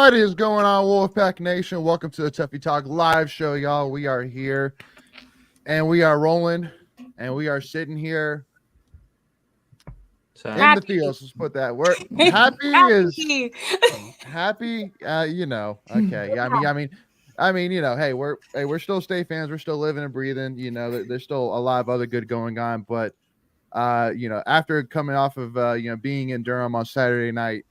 What is going on, Wolfpack Nation? Welcome to the Tuffy Talk live show, y'all. We are here, and we are rolling, and we are sitting here in the fields. Let's put that. We're happy is happy. You know, okay. Yeah, I mean, you know, hey, we're still State fans. We're still living and breathing. You know, there's still a lot of other good going on, but you know, after coming off of you know, being in Durham on Saturday night,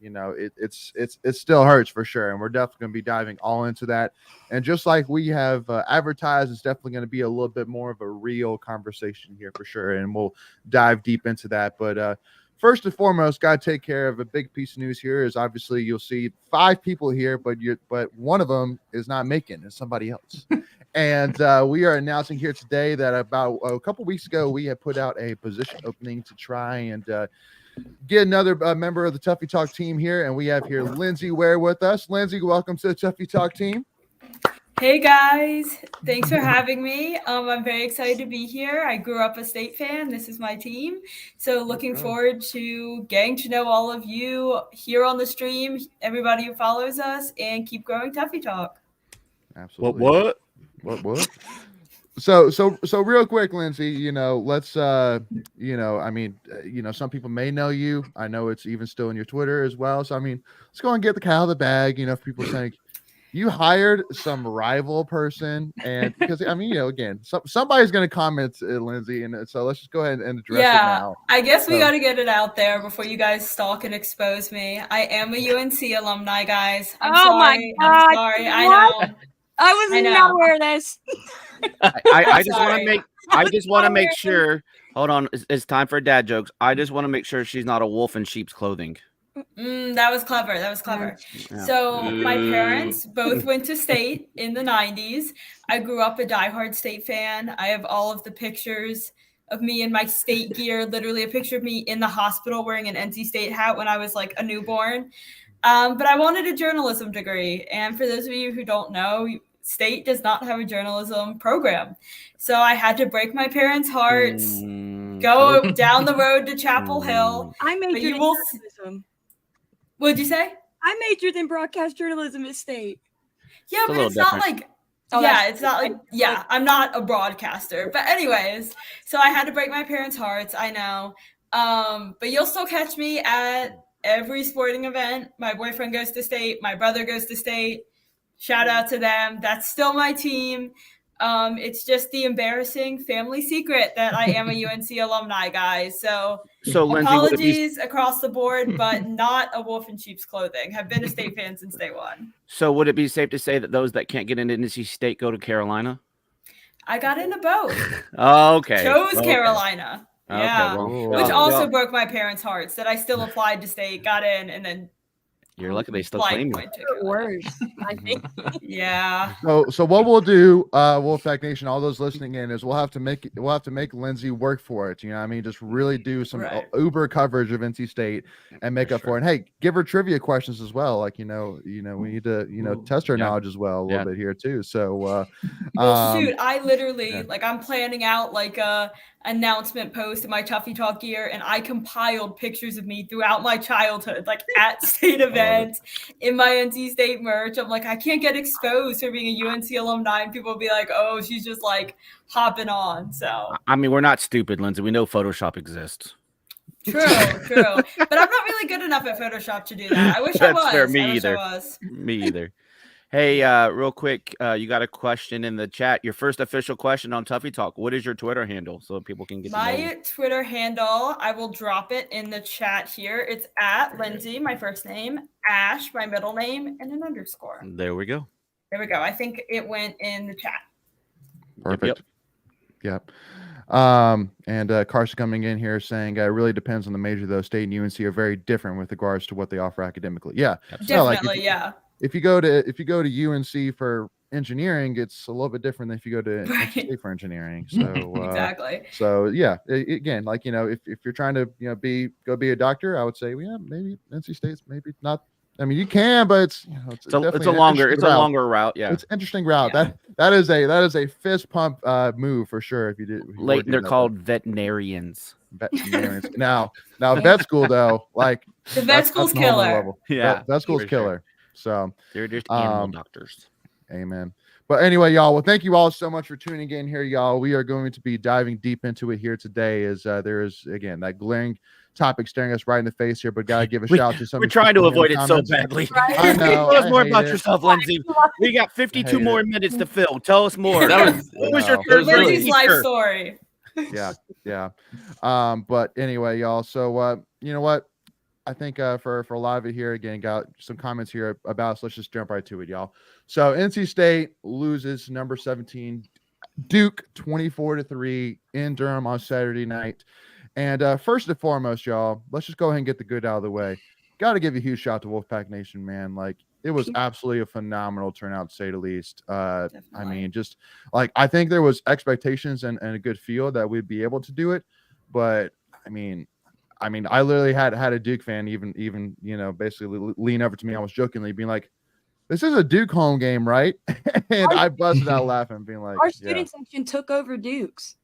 you know, it still hurts for sure, and we're definitely going to be diving all into that. And just like we have advertised, it's definitely going to be a little bit more of a real conversation here for sure, and we'll dive deep into that. But first and foremost, got to take care of a big piece of news here. Is obviously you'll see 5 people here, but one of them is not making. It's somebody else. And we are announcing here today that about a couple weeks ago, we had put out a position opening to try and get another member of the Tuffy Talk team here. And we have here Lindsay Ware with us. Lindsay, welcome to the Tuffy Talk team. Hey guys, thanks for having me. I'm very excited to be here. I grew up a State fan. This is my team. So looking forward to getting to know all of you here on the stream, everybody who follows us, and keep growing Tuffy Talk. Absolutely. What? So real quick, Lindsay, you know, let's you know, I mean, you know, some people may know you. I know it's even still in your Twitter as well. So I mean, let's go and get the cat out of the bag. You know, if people saying you hired some rival person, and because I mean, you know, again, somebody's going to comment, Lindsay, and so let's just go ahead and address it now. I guess we got to get it out there before you guys stalk and expose me. I am a UNC alumni, guys. I'm sorry. My God. I'm sorry. I know. I was not aware of this. I just want to make sure. Hold on, it's time for dad jokes. I just want to make sure she's not a wolf in sheep's clothing. That was clever. Yeah. So my parents both went to State in the 90s. I grew up a diehard State fan. I have all of the pictures of me in my State gear, literally a picture of me in the hospital wearing an NC State hat when I was like a newborn. But I wanted a journalism degree. And for those of you who don't know, State does not have a journalism program. So I had to break my parents' hearts, go down the road to Chapel Hill. I majored in journalism. What'd you say? I majored in broadcast journalism at State. Yeah, but it's not like, it's not like, I'm not a broadcaster. But anyways, so I had to break my parents' hearts, I know. But you'll still catch me at every sporting event. My boyfriend goes to State. My brother goes to State. Shout out to them. That's still my team. It's just the embarrassing family secret that I am a UNC alumni, guys. So apologies across the board, but not a wolf in sheep's clothing. Have been a State fan since day one. So would it be safe to say that those that can't get into NC State go to Carolina? I got into both. Okay. Chose Carolina. Okay, yeah. Well, which also broke my parents' hearts that I still applied to State, got in, and then you're lucky they still claim you. Worse, I think. Yeah. So what we'll do, Wolfpack Nation, all those listening in, is we'll have to make Lindsay work for it. You know what I mean? Just really do some Uber coverage of NC State and make up for it. And hey, give her trivia questions as well. Like, you know, we need to, test her knowledge as well a little bit here too. So well, shoot, I literally I'm planning out like a announcement post in my Tuffy Talk gear, and I compiled pictures of me throughout my childhood, like at State events, in my NC State merch. I'm like, I can't get exposed for being a UNC alumni, and people will be like, oh, she's just like hopping on. So I mean, we're not stupid, Lindsay. We know Photoshop exists. True. But I'm not really good enough at Photoshop to do that. I wish I was. Fair. Me either. Hey, real quick, you got a question in the chat. Your first official question on Tuffy Talk. What is your Twitter handle so people can get my Twitter handle? I will drop it in the chat here. It's at Lindsay, my first name, Ash, my middle name, and an underscore. There we go. I think it went in the chat. Perfect. Yep. And Carson coming in here saying it really depends on the major, though. State and UNC are very different with regards to what they offer academically. Yeah, definitely. If you go to UNC for engineering, it's a little bit different than if you go to NC State for engineering. So exactly. So yeah, again, like, if you're trying to go be a doctor, I would say maybe NC State's maybe not. I mean, you can, but it's a longer route. Yeah, it's an interesting route. Yeah. That is a fist pump move for sure. If you do, they're called veterinarians. Now vet school though, like the vet school's killer. Yeah, vet school's killer. So they're just animal doctors. Amen. But anyway, y'all, well, thank you all so much for tuning in here, y'all. We are going to be diving deep into it here today as there is, again, that glaring topic staring us right in the face here, but got to give a shout out to some We're trying to avoid it so badly. I know. Tell us more about yourself, Lindsay. We got 52 more minutes to fill. Tell us more. What was your third Lindsay's life story? Yeah. But anyway, y'all, so you know what? I think for a lot of it here, again, got some comments here about us. Let's just jump right to it, y'all. So NC State loses number 17 Duke 24-3 in Durham on Saturday night. And first and foremost, y'all, let's just go ahead and get the good out of the way. Got to give a huge shout out to Wolfpack Nation, man. Like, it was absolutely a phenomenal turnout, to say the least. I mean, just like, I think there was expectations and a good feel that we'd be able to do it. But I mean, I literally had a Duke fan even basically lean over to me almost jokingly, being like, "This is a Duke home game, right?" And I busted out laughing, being like, "Our student section took over Duke's."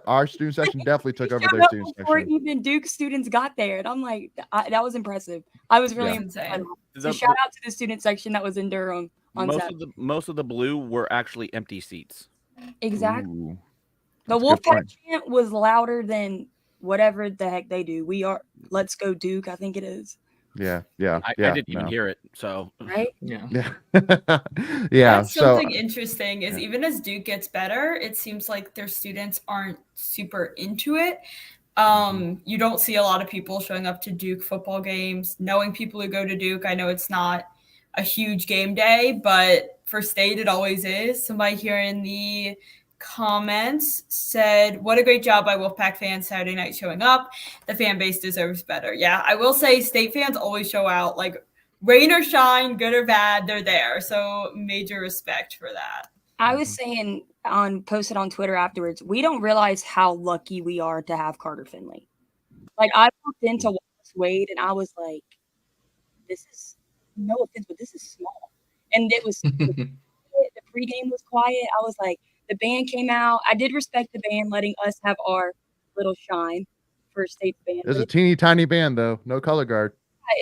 Our student section definitely took over their student section before even Duke students got there, and I'm like, that was impressive. I was really impressed. So shout out to the student section that was in Durham on Saturday. Most of the blue were actually empty seats. Exactly. Ooh, the Wolfpack chant was louder than whatever the heck they do. We are Let's Go Duke, I think it is. Yeah. I didn't even hear it. So right. Yeah. That's something interesting is even as Duke gets better, it seems like their students aren't super into it. You don't see a lot of people showing up to Duke football games. Knowing people who go to Duke, I know it's not a huge game day, but for State it always is. Somebody here in the comments said, "What a great job by Wolfpack fans Saturday night showing up. The fan base deserves better." Yeah, I will say State fans always show out, like rain or shine, good or bad, they're there. So major respect for that. I was saying posted on Twitter afterwards, we don't realize how lucky we are to have Carter Finley. Like, I walked into Wallace Wade and I was like, this is, no offense, but this is small. And it was the pregame was quiet. I was like, the band came out. I did respect the band letting us have our little shine for State's band. There's a teeny tiny band though, no color guard.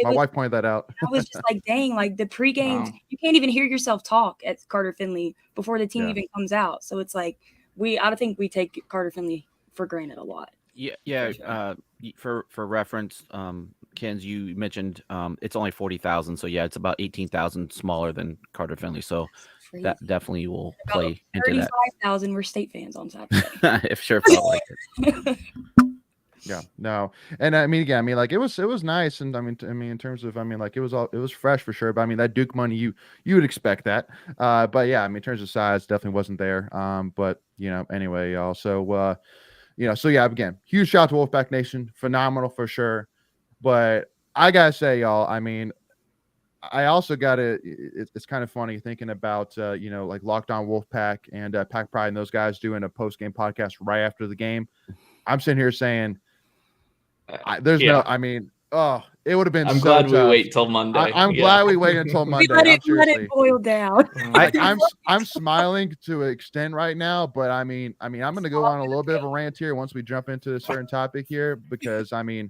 My wife pointed that out. I was just like, dang, like the pregame, you can't even hear yourself talk at Carter Finley before the team even comes out. So it's like I think we take Carter Finley for granted a lot. Yeah. For reference, Ken's, you mentioned it's only 40,000, so yeah, it's about 18,000 smaller than Carter Finley. So that definitely will play into that. 35,000 were State fans on Saturday. If sure felt like it. Yeah, no, and I mean, again, I mean, like it was nice, and I mean, in terms of, I mean, like it was fresh for sure. But I mean, that Duke money, you would expect that. But yeah, I mean, in terms of size, definitely wasn't there. But anyway, y'all. So so yeah, again, huge shout out to Wolfpack Nation, phenomenal for sure. But I gotta say, y'all, I mean, I also gotta. It's kind of funny thinking about like Locked On Wolfpack and Pack Pride and those guys doing a post game podcast right after the game. I'm sitting here saying. It would have been. I'm glad we wait till Monday. I'm glad we wait until Monday. Let it boil down. I'm smiling to an extent right now, but I mean, I'm going to go on a little bit of a rant here once we jump into a certain topic here, because I mean,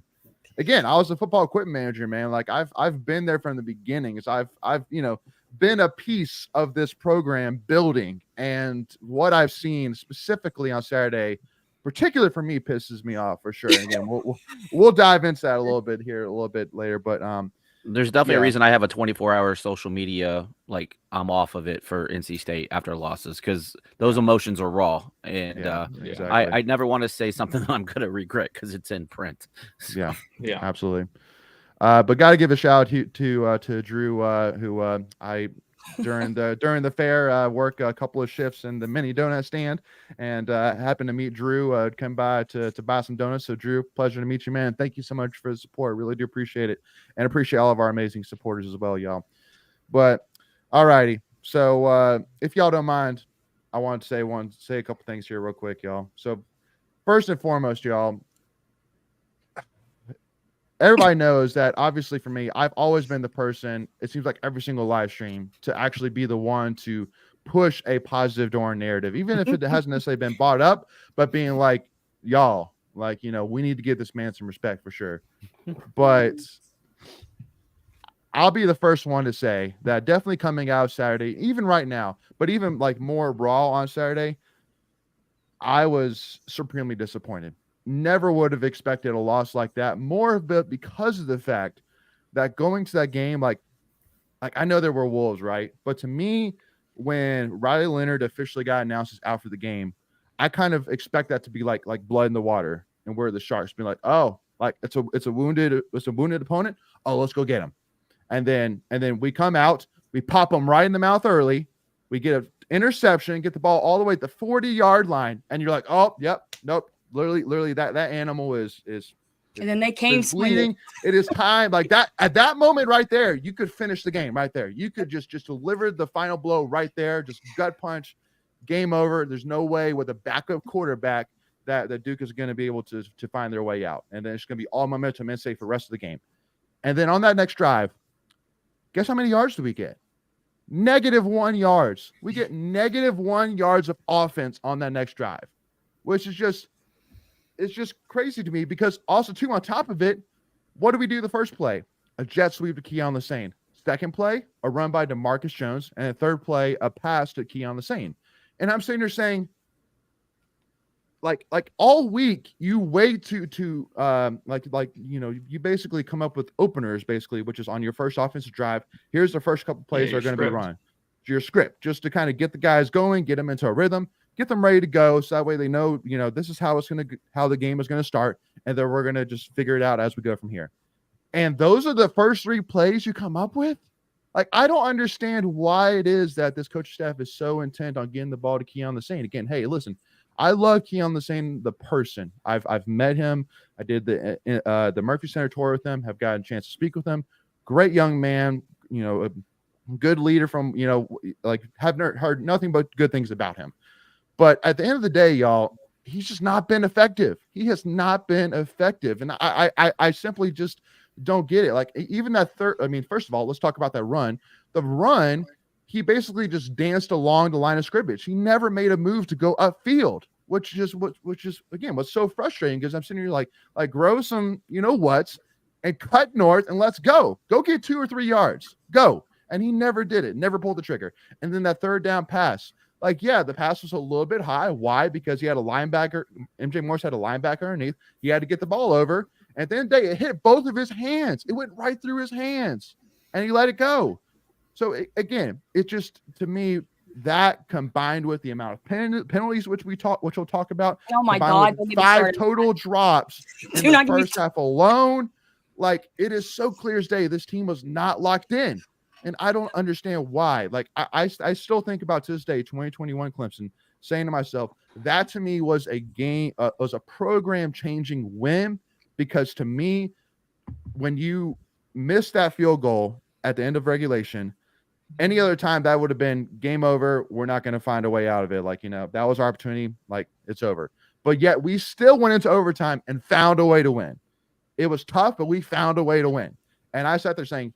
again, I was a football equipment manager, man. Like I've been there from the beginning. So I've been a piece of this program building, and what I've seen specifically on Saturday. Particularly for me, pisses me off for sure. And again, we'll dive into that a little bit later. But there's definitely a reason I have a 24-hour social media. Like I'm off of it for NC State after losses because those emotions are raw, and exactly. I never want to say something that I'm gonna regret because it's in print. So. Yeah, absolutely. But got to give a shout out to Drew, who I. during the fair work a couple of shifts in the mini donut stand, and happened to meet Drew, come by to buy some donuts. So Drew, pleasure to meet you, man. Thank you so much for the support. Really do appreciate it, and appreciate all of our amazing supporters as well, y'all. But all righty, so if y'all don't mind, I want to say a couple things here real quick, y'all. So first and foremost, y'all, everybody knows that obviously for me, I've always been the person, it seems like every single live stream, to actually be the one to push a positive Doran narrative, even if it hasn't necessarily been bought up, but being like, y'all, like, we need to give this man some respect for sure. But I'll be the first one to say that definitely coming out Saturday, even right now, but even like more raw on Saturday, I was supremely disappointed. Never would have expected a loss like that. More of it because of the fact that going to that game, like I know there were wolves, right? But to me, when Riley Leonard officially got announced as out for the game, I kind of expect that to be like blood in the water, and where the Sharks be like, oh, like it's a wounded opponent. Oh, let's go get him. And then we come out, we pop them right in the mouth early. We get an interception, get the ball all the way at the 40-yard line, and you're like, oh, yep, nope. Literally that animal is and then they came bleeding. It is time. Like that at that moment right there, you could finish the game right there. You could just deliver the final blow right there, just gut punch, game over. There's no way with a backup quarterback that Duke is going to be able to find their way out. And then it's going to be all momentum and safe for the rest of the game. And then on that next drive, guess how many yards do we get? -1 yards. We get -1 yards of offense on that next drive, which is just crazy to me because also too on top of it, what do we do the first play? A jet sweep to Keon Lesane. Second play, a run by DeMarcus Jones, and a third play, a pass to Keon Lesane. And I'm sitting here saying, like all week you wait to you basically come up with openers basically, which is on your first offensive drive. Here's the first couple plays that are going to be run. Your script, just to kind of get the guys going, get them into a rhythm, get them ready to go, so that way they know, this is how the game is going to start, and then we're going to just figure it out as we go from here. And those are the first 3 plays you come up with. Like, I don't understand why it is that this coaching staff is so intent on getting the ball to Keon Lesane. Again, hey, listen, I love Keon Lesane, the person. I've met him. I did the Murphy Center tour with him. Have gotten a chance to speak with him. Great young man. A good leader from have heard nothing but good things about him. But at the end of the day, y'all, he's just not been effective. He has not been effective, and I simply just don't get it. Like even that third. I mean, first of all, let's talk about that run. The run. He basically just danced along the line of scrimmage. He never made a move to go upfield, which is again what's so frustrating, because I'm sitting here like grow some what's and cut north and let's go get 2 or 3 yards, go. And he never did it, never pulled the trigger. And then that third down pass, the pass was a little bit high. Why? Because he had a linebacker. MJ Morse had a linebacker underneath. He had to get the ball over, and then it hit both of his hands. It went right through his hands, and he let it go. So again, it just, to me, that combined with the amount of penalties, which we'll talk about. Oh my God! 5 total drops in the first half alone. Like, it is so clear as day this team was not locked in, and I don't understand why. Like, I still think about to this day, 2021 Clemson, saying to myself, that to me was a game, was a program changing win, because to me, when you miss that field goal at the end of regulation. Any other time that would have been game over. We're not going to find a way out of it. Like, that was our opportunity. Like, it's over. But yet we still went into overtime and found a way to win. It was tough, but we found a way to win. And I sat there saying,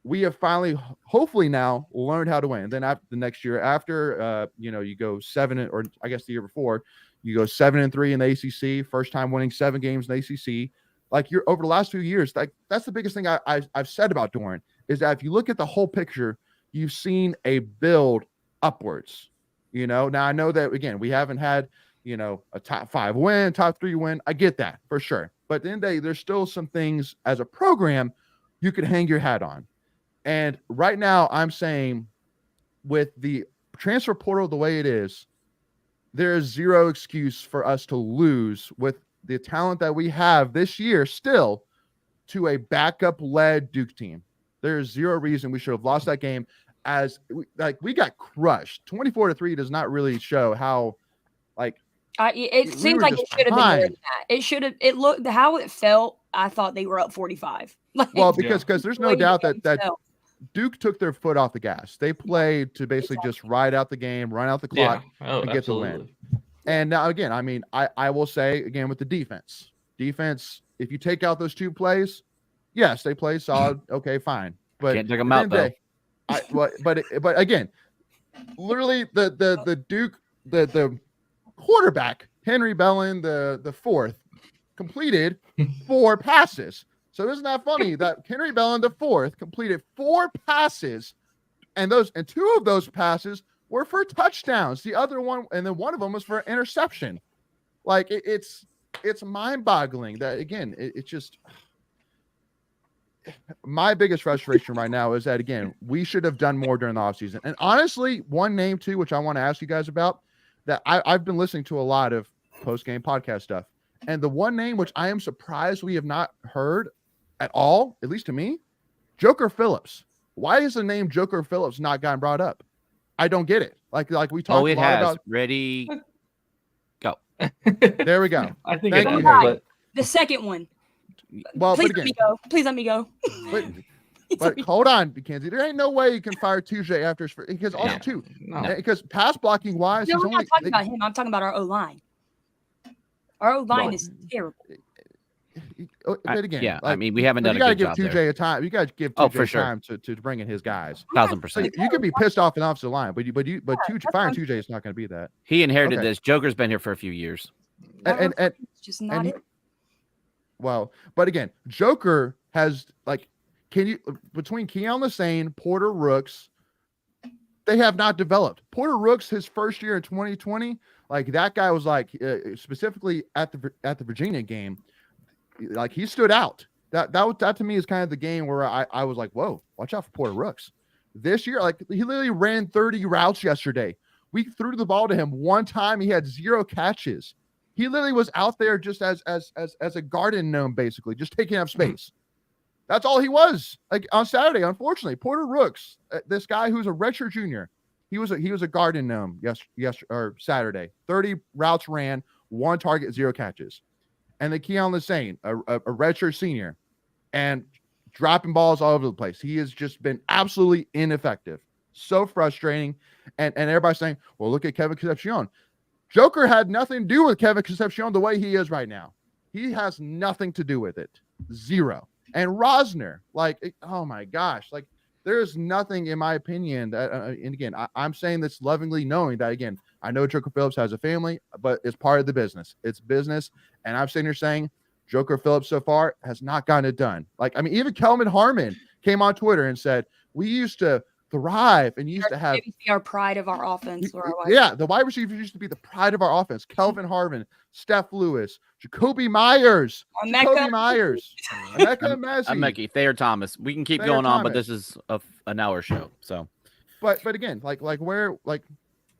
we have finally, hopefully now, learned how to win. And then after the next year, after, you go 7, or I guess the year before, you go 7-3 in the ACC, first time winning 7 games in the ACC. Like, you're over the last 2 years, like that's the biggest thing I've said about Doeren, is that if you look at the whole picture, you've seen a build upwards. Now I know that, again, we haven't had, a top 5 win, top 3 win. I get that for sure. But at the end of the day, there's still some things as a program you could hang your hat on. And right now I'm saying, with the transfer portal the way it is, there is zero excuse for us to lose with the talent that we have this year still to a backup-led Duke team. There's zero reason we should have lost that game, as we got crushed. 24-3 does not really show how, it seems like it should have been more than that. It looked how it felt. I thought they were up 45. Because there's no doubt that Duke took their foot off the gas. They played to basically just ride out the game, run out the clock, and get the win. And now, again, I mean, I will say, again, with the defense, if you take out those 2 plays, yes, they play solid. Okay, fine. But can't take them out, though. But again, literally the Duke, the quarterback, Henry Bellin, the fourth, completed 4 passes. So isn't that funny that Henry Bellin IV completed 4 passes, and 2 of those passes were for touchdowns. The other one, and then one of them was for an interception. Like it's mind-boggling that, again, it's just my biggest frustration right now is that, again, we should have done more during the offseason. And honestly, one name too, which I want to ask you guys about, that I've been listening to a lot of post-game podcast stuff, and the one name which I am surprised we have not heard at all, at least to me, Joker Phillips. Why is the name Joker Phillips not gotten brought up? I don't get it. Like we talked a lot about. Ready, go. There we go. I think Thank it you, is, the second one. Well, please but again, let me go. Please let me go. But hold on, Mackenzie. There ain't no way you can fire TJ after because also too because pass blocking wise, No, I'm not talking about him. I'm talking about our O line. Our O line is terrible. But again, I mean, we haven't done a good job. You got to give TJ a time. You got to give TJ time to bring in his guys. 1000%. So you could be pissed off an offensive line, but firing TJ is not going to be that. He inherited this. Joker's been here for a few years, and it's just not it. Well, but again, Joker has between Keon Lassane, Porter Rooks, they have not developed. Porter Rooks, his first year in 2020, like that guy was specifically at the Virginia game, like he stood out. That to me is kind of the game where I was like, whoa, watch out for Porter Rooks. This year, like he literally ran 30 routes yesterday. We threw the ball to him one time. He had 0 catches. He literally was out there just as a garden gnome, basically, just taking up space. That's all he was. Like on Saturday, unfortunately, Porter Rooks, this guy who's a redshirt junior, he was a garden gnome or Saturday. 30 routes ran, 1 target, 0 catches. And then Keon Lassane, a redshirt senior, and dropping balls all over the place. He has just been absolutely ineffective. So frustrating. And everybody's saying, well, look at Kevin Concepcion. Joker had nothing to do with Kevin Concepcion the way he is right now. He has nothing to do with it. 0. And Rosner, oh my gosh, there's nothing, in my opinion, that, and again, I'm saying this lovingly, knowing that, again, I know Joker Phillips has a family, but it's part of the business. It's business. And I'm sitting here saying Joker Phillips so far has not gotten it done. Even Kelvin Harmon came on Twitter and said, we used to thrive and used to have our pride of our offense. The wide receivers used to be the pride of our offense. Kelvin Harmon, Steph Lewis, Jacoby Myers, Emeka Messi, Thayer Thomas. We can keep going on, but this is an hour show. So, but again, where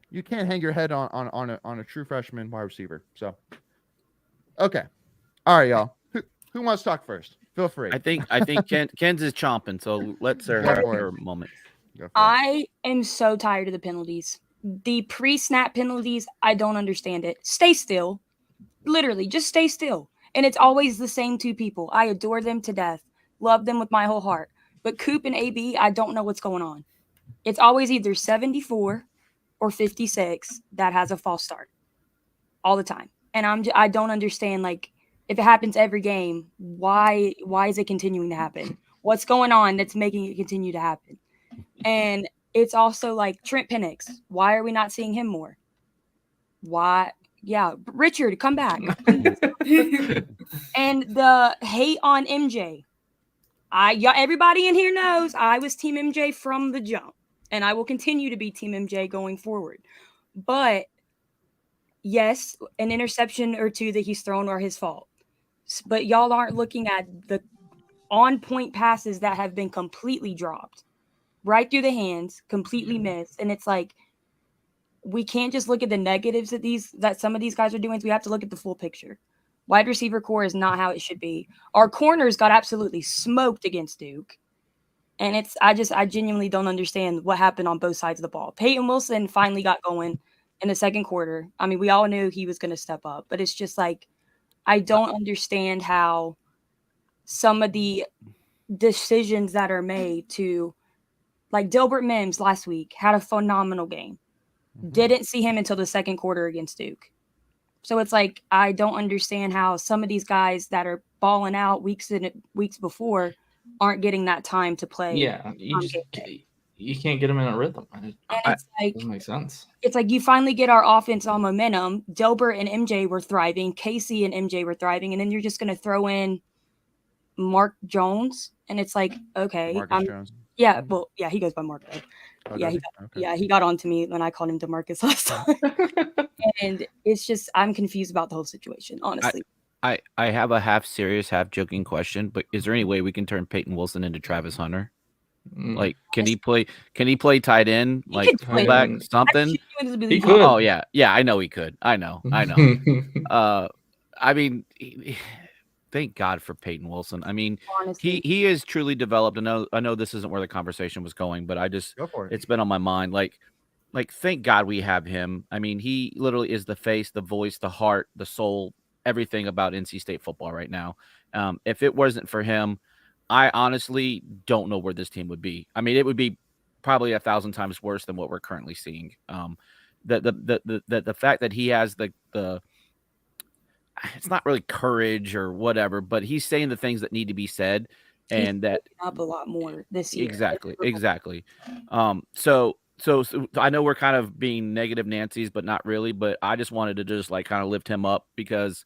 you can't hang your head on a true freshman wide receiver. So, okay, all right, y'all. Who wants to talk first? Feel free. I think Ken's is chomping. So let's have her moment. I am so tired of the penalties. The pre-snap penalties, I don't understand it. Stay still. Literally, just stay still. And it's always the same 2 people. I adore them to death. Love them with my whole heart. But Coop and AB, I don't know what's going on. It's always either 74 or 56 that has a false start. All the time. And I don't understand, if it happens every game, why is it continuing to happen? What's going on that's making it continue to happen? And it's also Trent Penix. Why are we not seeing him more? Why? Yeah, Richard, come back. And the hate on MJ. Everybody in here knows I was Team MJ from the jump, and I will continue to be Team MJ going forward. But yes, an interception or 2 that he's thrown are his fault. But y'all aren't looking at the on-point passes that have been completely dropped. Right through the hands, completely missed. And it's we can't just look at the negatives that some of these guys are doing. So we have to look at the full picture. Wide receiver core is not how it should be. Our corners got absolutely smoked against Duke. And I genuinely don't understand what happened on both sides of the ball. Payton Wilson finally got going in the second quarter. I mean, we all knew he was going to step up, but it's just I don't understand how some of the decisions that are made to, Dilbert Mims last week had a phenomenal game. Didn't see him until the second quarter against Duke. So it's I don't understand how some of these guys that are balling out weeks before aren't getting that time to play. Yeah, you can't get them in a rhythm. It doesn't make sense. It's you finally get our offense on momentum. Delbert and MJ were thriving. Casey and MJ were thriving. And then you're just going to throw in Mark Jones, and it's like, okay, Marcus Jones. Yeah, well, yeah, he goes by Mark though. Oh, he got on to me when I called him DeMarcus last time. And it's just, I'm confused about the whole situation, honestly. I have a half serious, half joking question, but is there any way we can turn Payton Wilson into Travis Hunter? Like, can he play tight end, like fullback, something? He could. Oh yeah, I know he could. I know. I mean, thank God for Payton Wilson. I mean, honestly, he is truly developed. I know this isn't where the conversation was going, but it's been on my mind. Like, thank God we have him. I mean, he literally is the face, the voice, the heart, the soul, everything about NC State football right now. If it wasn't for him, I honestly don't know where this team would be. I mean, it would be probably 1,000 times worse than what we're currently seeing. The fact that he has the it's not really courage or whatever, but he's saying the things that need to be said, and that up a lot more this year. Exactly. So I know we're kind of being negative Nancy's, but not really. But I just wanted to just like kind of lift him up because,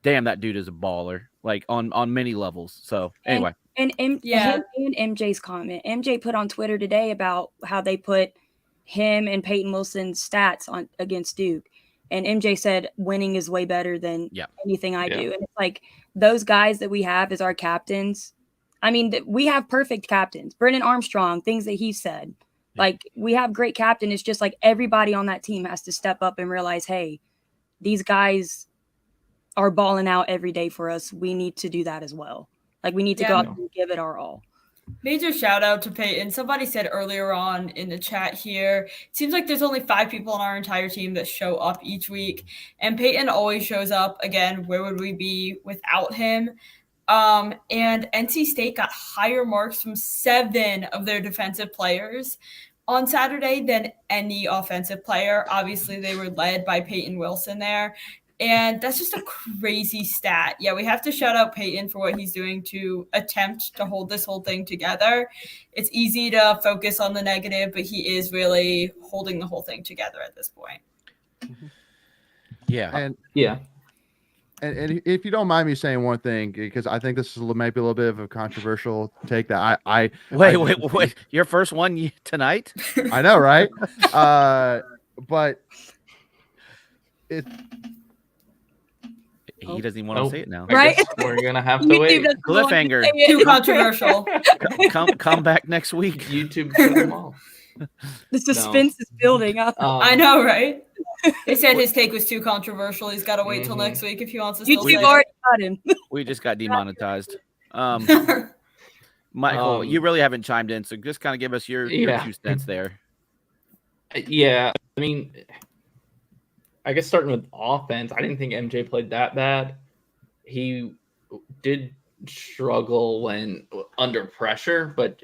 damn, that dude is a baller, like on many levels. So anyway, and MJ's comment. MJ put on Twitter today about how they put him and Payton Wilson's stats on against Duke. And MJ said winning is way better than anything I do. And it's like those guys that we have as our captains. I mean, we have perfect captains. Brennan Armstrong, things that he said. Like, we have great captain. It's just like everybody on that team has to step up and realize, hey, these guys are balling out every day for us. We need to do that as well. Like, we need to go out and give it our all. Major shout out to Payton. Somebody said earlier on in the chat here, it seems like there's only 5 people on our entire team that show up each week. And Payton always shows up. Again, where would we be without him? And NC State got higher marks from 7 of their defensive players on Saturday than any offensive player. Obviously, they were led by Payton Wilson there. And that's just a crazy stat. Yeah, we have to shout out Payton for what he's doing to attempt to hold this whole thing together. It's easy to focus on the negative, but he is really holding the whole thing together at this point. And if you don't mind me saying one thing, because I think this is maybe a little bit of a controversial take that I wait, your first one tonight? I know, right? But he doesn't even want to say it now, right? We're gonna have to wait. Cliffhanger. Too controversial. Come back next week. YouTube cut them off. The suspense is building up. I know, right? They said his take was too controversial. He's got to wait till next week if he wants to still say already got him. We just got demonetized. Michael, you really haven't chimed in, so just kind of give us your 2 cents there. Yeah, I mean, I guess starting with offense, I didn't think MJ played that bad. He did struggle when under pressure, but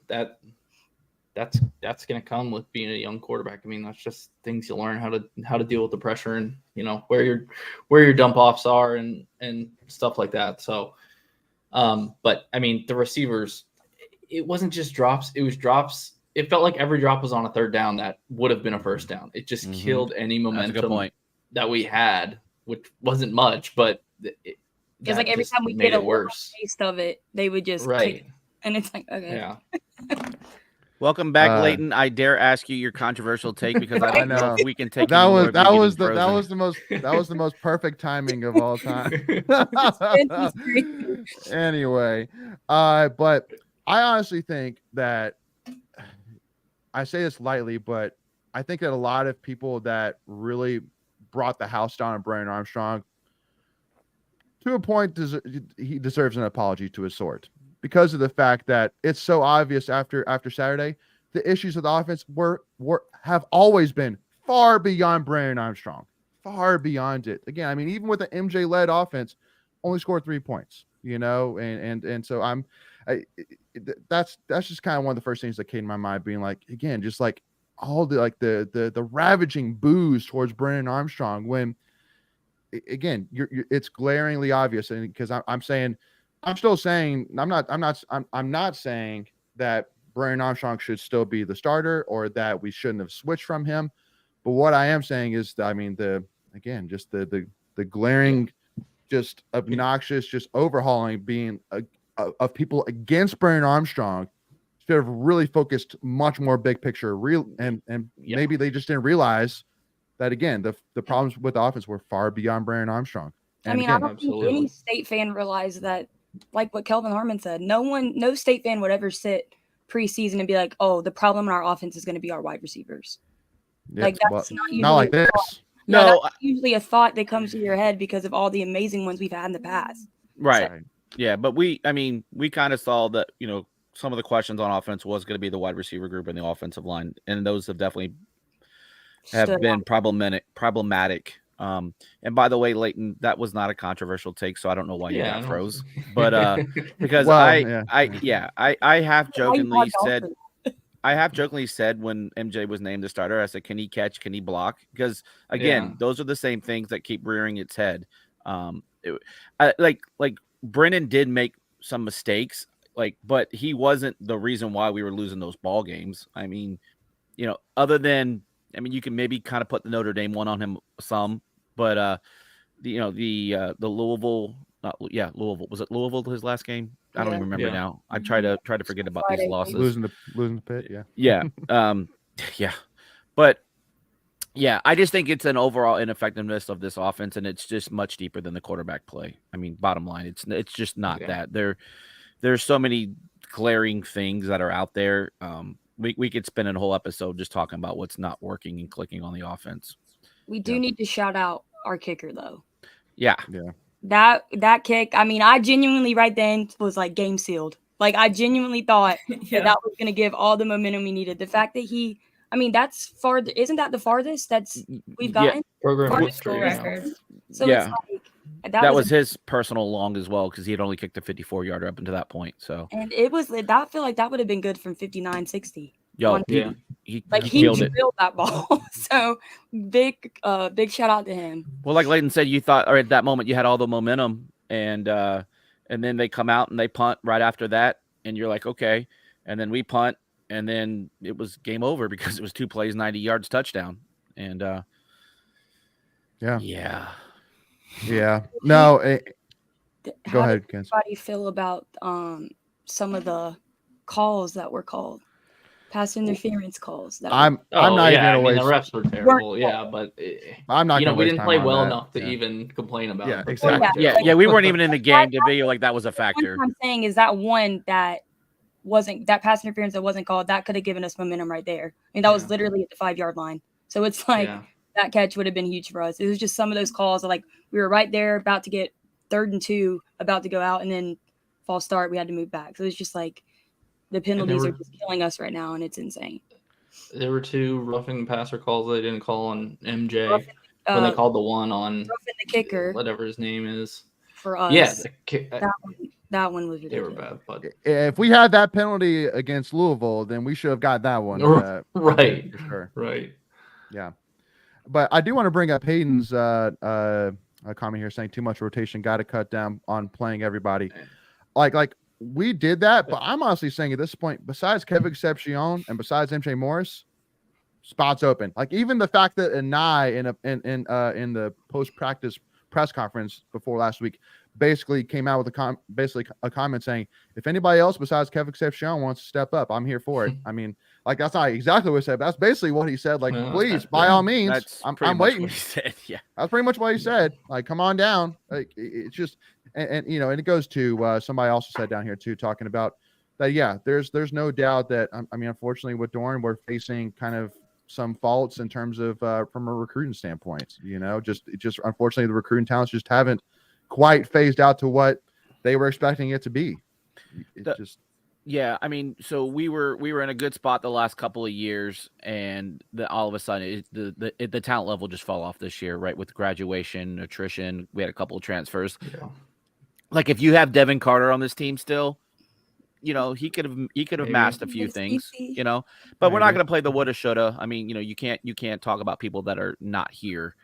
that's going to come with being a young quarterback. I mean, that's just things you learn how to deal with the pressure and where your dump offs are and stuff like that. So, but I mean, the receivers, it wasn't just drops; it was drops. It felt like every drop was on a 3rd down that would have been a 1st down. It just killed any momentum that we had, which wasn't much, but it's like every time we get a worse taste of it, they would just kick, and it's like, okay. Yeah. Welcome back, Leighton. I dare ask you your controversial take because I don't know if we can take that was the most perfect timing of all time. Anyway, but I honestly think that I say this lightly, but I think that a lot of people that really brought the house down on Brennan Armstrong, to a point, he deserves an apology to his sort. Because of the fact that it's so obvious after Saturday, the issues with the offense have always been far beyond Brennan Armstrong, far beyond it. Again, I mean, even with the MJ-led offense, only scored 3 points. And so that's just kind of one of the first things that came to my mind, being like, again, just like all the ravaging boos towards Brennan Armstrong when, again, it's glaringly obvious. And because I'm not saying that Brennan Armstrong should still be the starter or that we shouldn't have switched from him. But what I am saying is, I mean, the glaring just obnoxious, just overhauling being of people against Brennan Armstrong, instead of really focused much more big picture, maybe they just didn't realize that, again, the problems with the offense were far beyond Brennan Armstrong. And I mean, I don't think any State fan realized that, like what Kelvin Harmon said, no State fan would ever sit preseason and be like, oh, the problem in our offense is going to be our wide receivers. Like, that's not usually like this. No, that's usually a thought that comes to your head because of all the amazing ones we've had in the past. Right. So. Yeah, but we kind of saw that, some of the questions on offense was going to be the wide receiver group and the offensive line, and those have definitely been problematic. And by the way, Leighton, that was not a controversial take, so I don't know why you got froze. But because I have jokingly said when MJ was named the starter, I said, can he catch? Can he block? Because again, those are the same things that keep rearing its head. Like Brennan did make some mistakes, but he wasn't the reason why we were losing those ball games. I mean, other than, you can maybe kind of put the Notre Dame one on him some, but the Louisville, Louisville, was it Louisville his last game? I don't even remember now. I try to forget about these losses. Losing the pit, yeah. But yeah, I just think it's an overall ineffectiveness of this offense, and it's just much deeper than the quarterback play. I mean, bottom line, it's just not that. There's so many glaring things that are out there. We could spend a whole episode just talking about what's not working and clicking on the offense. We do need to shout out our kicker, though. Yeah. That kick, I genuinely right then was like game sealed. Like, I genuinely thought that was going to give all the momentum we needed. The fact that that's far. Isn't that the farthest we've gotten? Program history record. So it's like, that was his personal long as well, because he had only kicked a 54-yarder up until that point. So, and it was that feel like that would have been good from 59-60. He killed that ball. So big shout out to him. Well, like Leighton said, you thought, or at that moment you had all the momentum, and then they come out and they punt right after that, and you're like, okay, and then we punt, and then it was game over because it was 2 plays, 90 yards, touchdown, and no. Go ahead, Ken. How do you feel about some of the calls that were called? Pass interference calls. I'm not even gonna waste. The refs were terrible. But I'm not. We didn't play well enough to even complain about. Yeah, exactly. We weren't even in the game to be like that was a factor. What I'm saying is that one that wasn't that pass interference that wasn't called, that could have given us momentum right there. That was literally at the 5-yard line. So it's like that catch would have been huge for us. It was just some of those calls that, like, we were right there about to get 3rd and 2, about to go out, and then false start, we had to move back. So it's just like the penalties are just killing us right now, and it's insane. There were 2 roughing the passer calls they didn't call on MJ when they called the one on roughing the kicker, whatever his name is. For us, that one was ridiculous. They were bad, but if we had that penalty against Louisville, then we should have got that one. Right. For sure. Right. Yeah. But I do want to bring up Payton's comment here saying too much rotation, got to cut down on playing everybody. Like we did that, but I'm honestly saying at this point, besides Kevin Concepcion and besides MJ Morris, spots open. Like, even the fact that Anai in the post-practice press conference before last week basically came out with a comment saying, if anybody else besides Kevin Concepcion wants to step up, I'm here for it. I mean, like, that's not exactly what he said, but that's basically what he said. Like, please, by all means, I'm waiting. What he said. Yeah, that's pretty much what he said. Like, come on down. Like, it's just, and it goes to somebody also said down here too, talking about that. Yeah, there's no doubt that unfortunately with Doran, we're facing kind of some faults in terms of from a recruiting standpoint. Just unfortunately the recruiting talents just haven't quite phased out to what they were expecting it to be. Yeah, so we were in a good spot the last couple of years, and all of a sudden the talent level just fell off this year, right? With graduation, attrition, we had a couple of transfers. Yeah. Like, if you have Devin Carter on this team still, he could have masked a few things, but we're not going to play the woulda shoulda. You can't talk about people that are not here,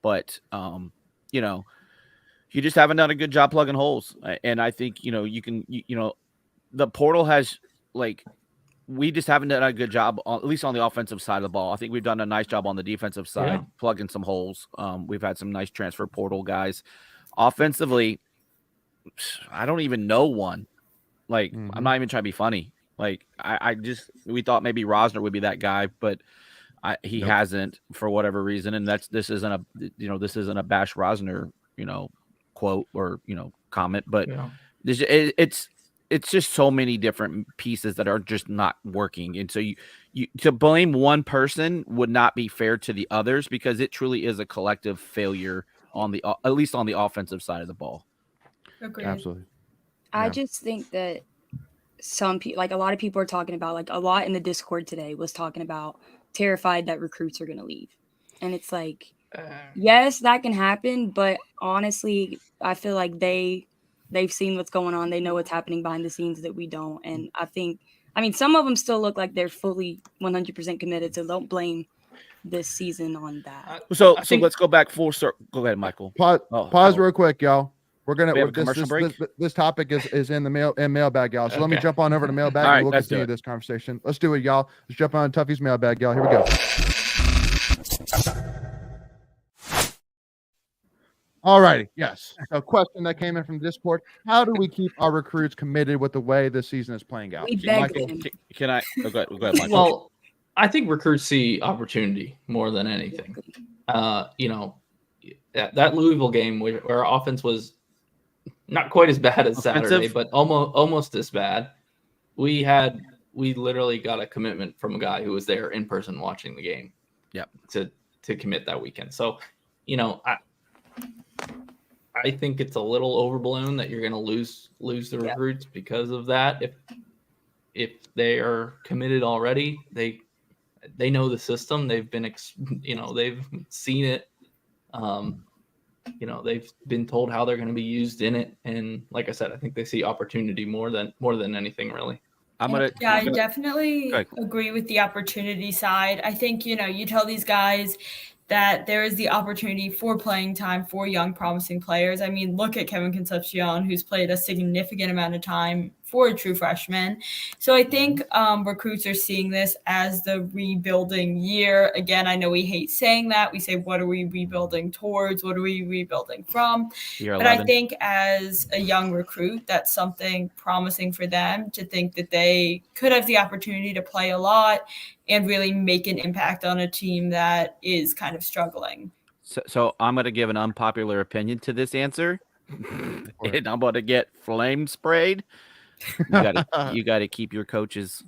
but you just haven't done a good job plugging holes. And I think, the portal has, like, we just haven't done a good job, at least on the offensive side of the ball. I think we've done a nice job on the defensive side, plugging some holes. We've had some nice transfer portal guys. Offensively, I don't even know one. Like, I'm not even trying to be funny. Like, we thought maybe Rosner would be that guy, but he hasn't for whatever reason. And this isn't a Bash Rosner, quote or, comment, but it's just so many different pieces that are just not working. And so you to blame one person would not be fair to the others, because it truly is a collective failure at least on the offensive side of the ball. Agreed. Absolutely. I just think that some people, like a lot of people are talking about, like a lot in the Discord today was talking about terrified that recruits are going to leave. And it's like, yes, that can happen. But honestly, I feel like they've seen what's going on. They know what's happening behind the scenes that we don't. And I mean, some of them still look like they're fully 100% committed. So don't blame this season on that. So let's go back full circle. Go ahead, Michael. Pause real quick, y'all. We're gonna break. This topic is in the mailbag, y'all. So let me jump on over to mailbag and we'll continue this conversation. Let's do it, y'all. Let's jump on Tuffy's mailbag, y'all. Here we go. All righty. Yes. So question that came in from Discord: how do we keep our recruits committed with the way this season is playing out? Michael, can I go ahead, Michael? Well, I think recruits see opportunity more than anything. That Louisville game where our offense was not quite as bad as Saturday, but almost as bad. We literally got a commitment from a guy who was there in person watching the game. Yep. To commit that weekend. So, I think it's a little overblown that you're going to lose the recruits because of that. If they are committed already, they know the system. They've been they've seen it. They've been told how they're going to be used in it, and like I said, I think they see opportunity more than anything, really. I definitely agree with the opportunity side. I think you tell these guys that there is the opportunity for playing time for young promising players. I mean, look at Kevin Concepcion, who's played a significant amount of time for a true freshman. So I think recruits are seeing this as the rebuilding year. Again, I know we hate saying that. We say, what are we rebuilding towards? What are we rebuilding from? But I think as a young recruit, that's something promising for them to think that they could have the opportunity to play a lot and really make an impact on a team that is kind of struggling. So I'm going to give an unpopular opinion to this answer, and I'm going to get flame sprayed. You got to keep your coaches.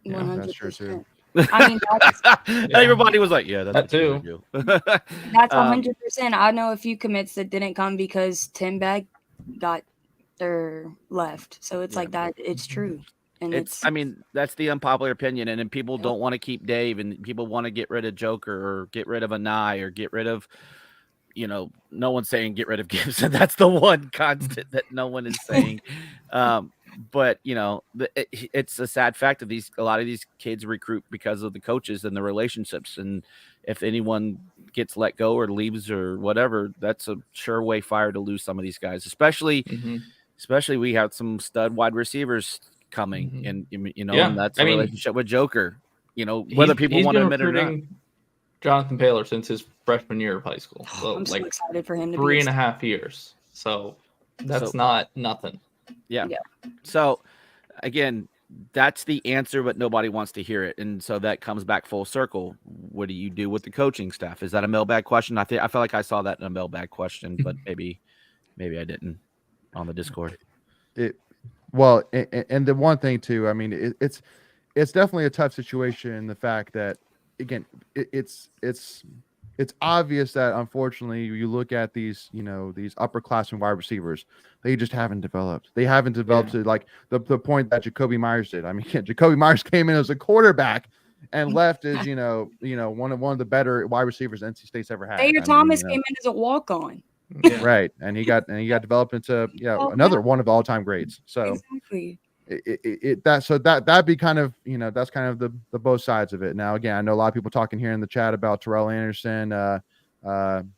100%. That's true too. I mean, everybody was like, "Yeah, that's too." That's 100%. I know a few commits that didn't come because Tim Beck got their left. So it's like that. It's true. And I mean, that's the unpopular opinion. And then people don't want to keep Dave, and people want to get rid of Joker or get rid of Anai or get rid of, no one's saying get rid of Gibson. That's the one constant that no one is saying. But it's a sad fact of a lot of these kids recruit because of the coaches and the relationships. And if anyone gets let go or leaves or whatever, that's a sure way fire to lose some of these guys, especially we have some stud wide receivers coming, and and that's a relationship with Joker. Whether people want to admit it or not. Jonathan Paylor since his freshman year of high school. So I'm so excited for him to 3.5 years. So that's not nothing. Yeah. So again, that's the answer, but nobody wants to hear it. And so that comes back full circle. What do you do with the coaching staff? Is that a mailbag question? I feel like I saw that in a mailbag question, but maybe I didn't on the Discord. Well, and the one thing too, I mean, it's definitely a tough situation in the fact that, again, it's obvious that unfortunately you look at these, these upperclassmen wide receivers, they just haven't developed. They haven't developed to like the point that Jacoby Myers did. I mean, Jacoby Myers came in as a quarterback and left as one of the better wide receivers NC State's ever had. Thayer Thomas came in as a walk-on. Right, and he got developed into another one of the all-time greats. So exactly. That'd be kind of that's kind of the both sides of it. Now again, I know a lot of people talking here in the chat about Terrell Anderson, talking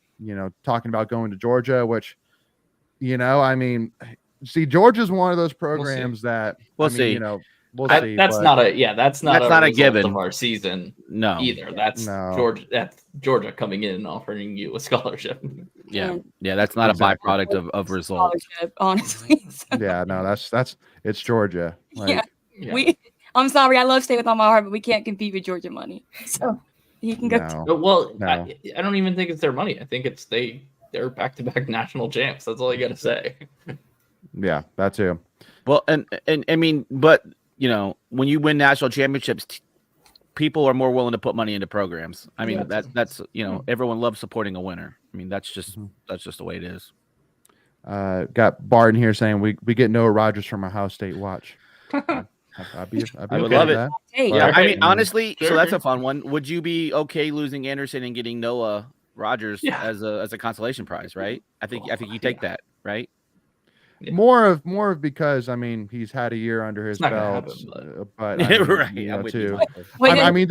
about going to Georgia, which I mean, see, Georgia's one of those programs that we'll see. we'll see. That's not a given of our season. No, either. That's Georgia. That's Georgia coming in and offering you a scholarship. Yeah, that's not a byproduct of results. Honestly. So. Yeah, no, that's it's Georgia. Like, I'm sorry, I love State with all my heart, but we can't compete with Georgia money. So he can go. I don't even think it's their money. I think it's they're back-to-back national champs. That's all you got to say. Yeah, that too. Well, and I mean, but when you win national championships, people are more willing to put money into programs. I mean, that's everyone loves supporting a winner. I mean, that's just the way it is. Got Barton here saying we get Noah Rogers from Ohio State. Watch. I would love it. Yeah, I mean, honestly, so that's a fun one. Would you be okay losing Anderson and getting Noah Rogers as a consolation prize? Right? I think you take that, right? Yeah. More of because I mean he's had a year under his belt, but I mean, right, too. I mean,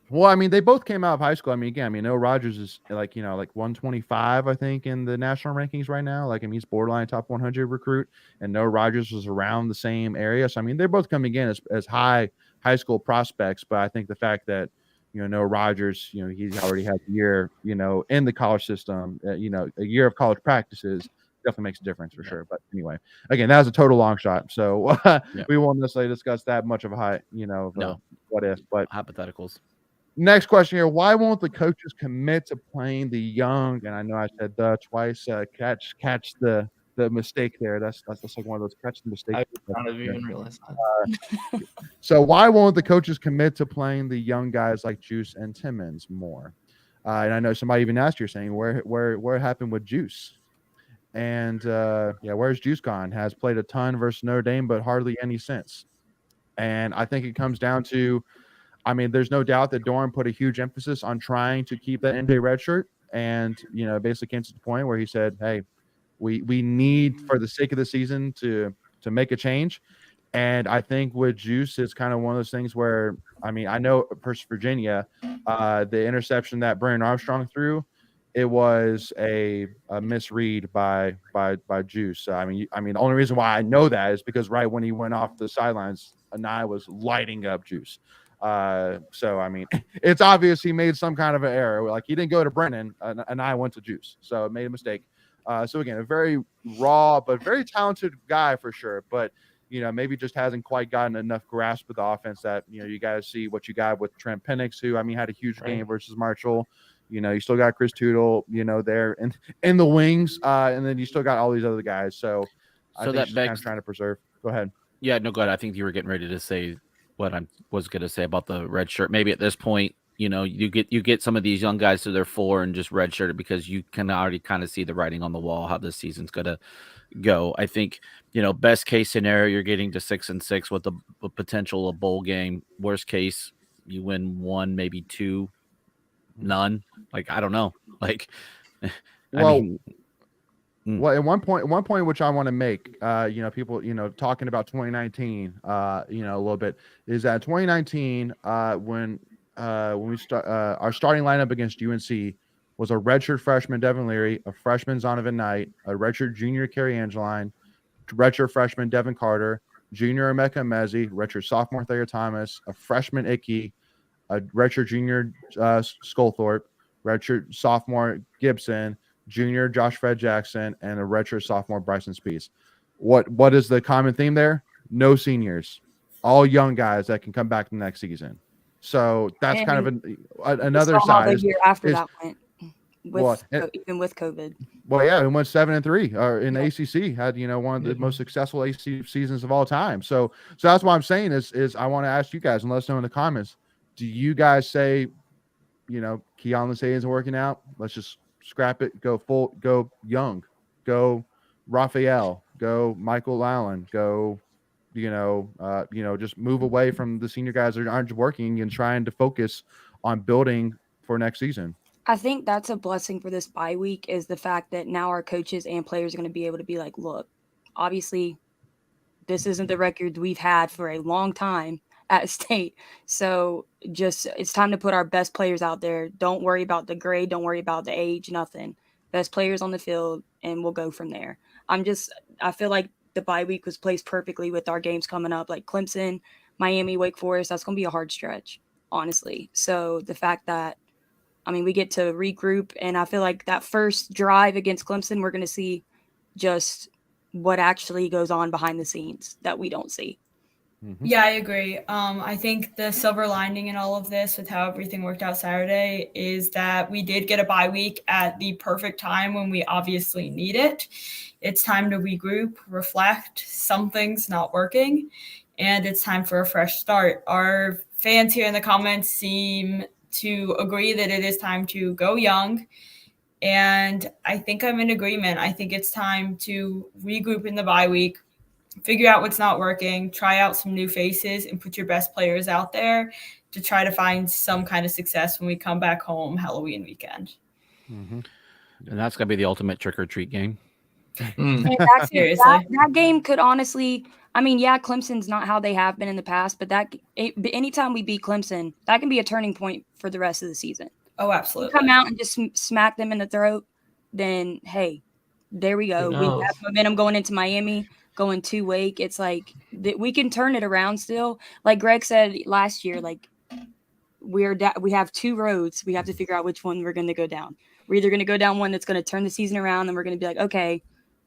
well, I mean, they both came out of high school. I mean, again, Noah Rogers is like 125, I think, in the national rankings right now. Like, I mean, he's borderline top 100 recruit, and Noah Rogers was around the same area. So, I mean, they're both coming in as high school prospects. But I think the fact that Noah Rogers, he's already had a year, in the college system, a year of college practices definitely makes a difference for sure. But anyway, again, that was a total long shot. So we won't necessarily discuss that much of a what if, but hypotheticals. Next question here. Why won't the coaches commit to playing the young? And I know I said twice. Catch the mistake there. That's like one of those catch the mistake. I don't even realize that. So why won't the coaches commit to playing the young guys like Juice and Timmons more? And I know somebody even asked you, saying where happened with Juice? And where's Juice gone? Has played a ton versus Notre Dame, but hardly any since. And I think it comes down to, I mean, there's no doubt that Doran put a huge emphasis on trying to keep that NJ red shirt, and basically came to the point where he said, "Hey, we need, for the sake of the season, to make a change." And I think with Juice, it's kind of one of those things where, I mean, I know versus Virginia, the interception that Brandon Armstrong threw, it was a misread by Juice. I mean, the only reason why I know that is because right when he went off the sidelines, Anai was lighting up Juice. So I mean, it's obvious he made some kind of an error. Like, he didn't go to Brennan, and I went to Juice, so it made a mistake. So again, a very raw but very talented guy for sure. But maybe just hasn't quite gotten enough grasp of the offense that you guys see what you got with Trent Penix, who I mean had a huge game versus Marshall. You still got Chris Tootle, there in the wings, and then you still got all these other guys. So I think that kind of trying to preserve. Go ahead. Yeah, no, go ahead. I think you were getting ready to say what I was going to say about the red shirt. Maybe at this point, you get some of these young guys to their floor and just red shirted because you can already kind of see the writing on the wall how this season's going to go. I think best case scenario, you're getting to 6-6 with a potential of bowl game. Worst case, you win 1, maybe 2, none. Like, I don't know. Like, well, at one point which I want to make, people, talking about 2019, a little bit, is that 2019, when we start, our starting lineup against UNC was a redshirt freshman Devin Leary, a freshman Zonovan Knight, a redshirt junior Kerry Angeline, redshirt freshman Devin Carter, junior Emeka Mezi, redshirt sophomore Thayer Thomas, a freshman Icky, a redshirt junior Sculthorpe, redshirt sophomore Gibson, junior Josh Fred Jackson, and a redshirt sophomore Bryson Spees. What is the common theme there? No seniors, all young guys that can come back the next season. So that's kind of another side. The year after that went even with COVID. Well, yeah, we went 7-3 in the ACC. Had one of the most successful ACC seasons of all time. So that's what I'm saying is I want to ask you guys and let us know in the comments. Do you guys say, Keon Lisey isn't working out? Let's just scrap it. Go young. Go Raphael. Go Michael Allen. Go. Just move away from the senior guys that aren't working and trying to focus on building for next season. I think that's a blessing for this bye week, is the fact that now our coaches and players are going to be able to be like, look, obviously this isn't the record we've had for a long time at State. So it's time to put our best players out there. Don't worry about the grade. Don't worry about the age, nothing. Best players on the field, and we'll go from there. I feel like the bye week was placed perfectly with our games coming up, like Clemson, Miami, Wake Forest. That's going to be a hard stretch, honestly. So the fact that, I mean, we get to regroup, and I feel like that first drive against Clemson, we're going to see just what actually goes on behind the scenes that we don't see. Yeah, I agree. I think the silver lining in all of this with how everything worked out Saturday is that we did get a bye week at the perfect time when we obviously need it. It's time to regroup, reflect, something's not working, and it's time for a fresh start. Our fans here in the comments seem to agree that it is time to go young, and I think I'm in agreement. I think it's time to regroup in the bye week, figure out what's not working, try out some new faces, and put your best players out there to try to find some kind of success when we come back home Halloween weekend. And that's going to be the ultimate trick-or-treat game. Seriously. That game could honestly, I mean, yeah, Clemson's not how they have been in the past, but anytime we beat Clemson, that can be a turning point for the rest of the season. Oh, absolutely. Come out and just smack them in the throat, then, hey, there we go. We have momentum going into Miami, going to Wake. It's like we can turn it around still. Like Greg said last year, like we have two roads. We have to figure out which one we're going to go down. We're either going to go down one that's going to turn the season around, and we're going to be like, okay,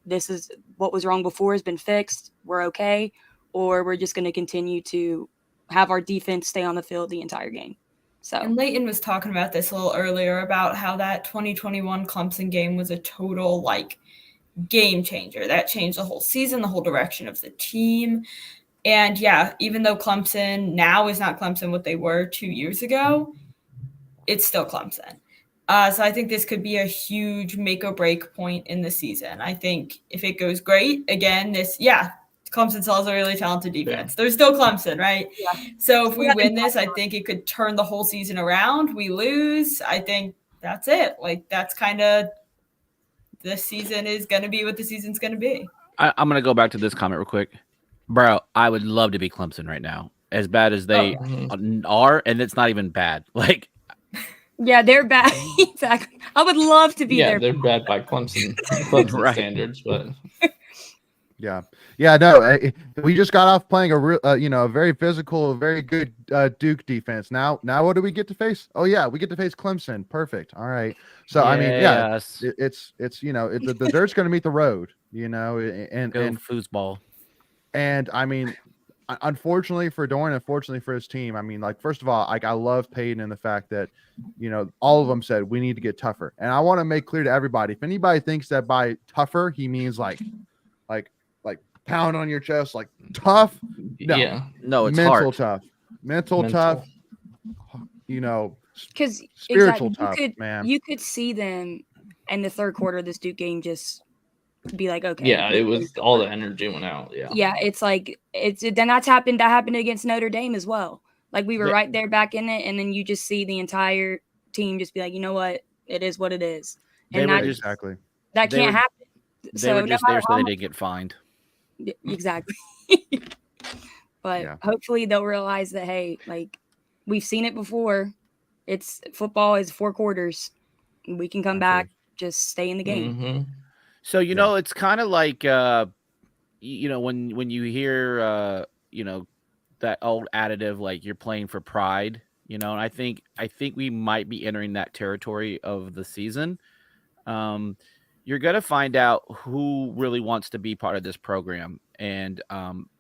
this is what was wrong before has been fixed. We're okay. Or we're just going to continue to have our defense stay on the field the entire game. So, and Leighton was talking about this a little earlier about how that 2021 Clemson game was a total game changer. That changed the whole season, the whole direction of the team. And yeah, even though Clemson now is not Clemson what they were 2 years ago, it's still Clemson. So I think this could be a huge make or break point in the season. I think if it goes great, again, Clemson still has a really talented defense. They're still Clemson, right? Yeah. So if we win this, I think it could turn the whole season around. We lose, I think that's it. That's kind of this season is going to be what the season's going to be. I'm going to go back to this comment real quick. Bro, I would love to be Clemson right now. As bad as they are, and it's not even bad. Yeah, they're bad. Exactly. I would love to be there. Yeah, they're bad by Clemson right. standards, but yeah. No, we just got off playing a very physical, very good Duke defense. Now what do we get to face? Oh yeah, we get to face Clemson. Perfect. All right. So I mean, yeah, it's the dirt's going to meet the road. And foosball. And I mean, unfortunately for Doran, unfortunately for his team, I mean, first of all, I love Payton and the fact that, all of them said we need to get tougher. And I want to make clear to everybody, if anybody thinks that by tougher he means like pound on your chest, tough. No, it's mental hard. Mental tough. Because spiritual tough, man. You could see them in the third quarter of this Duke game just be like, okay. Yeah, it was all the energy went out. Yeah. Yeah, it's then that happened against Notre Dame as well. We were right there back in it, and then you just see the entire team just be like, you know what, it is what it is. And exactly. That can't happen. They were just there so they didn't get fined. Exactly. But hopefully they'll realize that, hey, we've seen it before. Football is 4 quarters. We can come back, just stay in the game. Mm-hmm. So, it's kind of like, when you hear, that old additive, you're playing for pride, and I think we might be entering that territory of the season. You're going to find out who really wants to be part of this program. And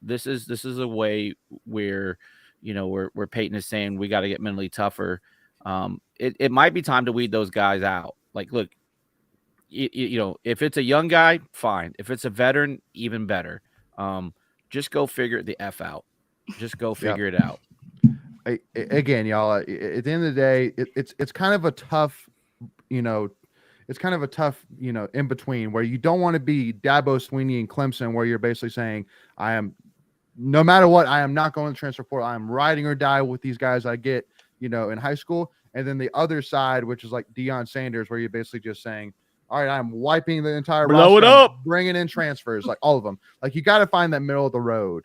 this is a way where, where Payton is saying we got to get mentally tougher. It might be time to weed those guys out. Look, if it's a young guy, fine. If it's a veteran, even better. Just go figure the F out. Just go figure it out. Again, y'all, at the end of the day, it's kind of a tough, it's kind of a tough, in between where you don't want to be Dabo Swinney and Clemson, where you're basically saying, no matter what, I am not going to transfer portal. I'm riding or die with these guys I get, in high school. And then the other side, which is like Deion Sanders, where you're basically just saying, all right, I'm wiping the entire blow roster, it up, bringing in transfers, all of them. You got to find that middle of the road,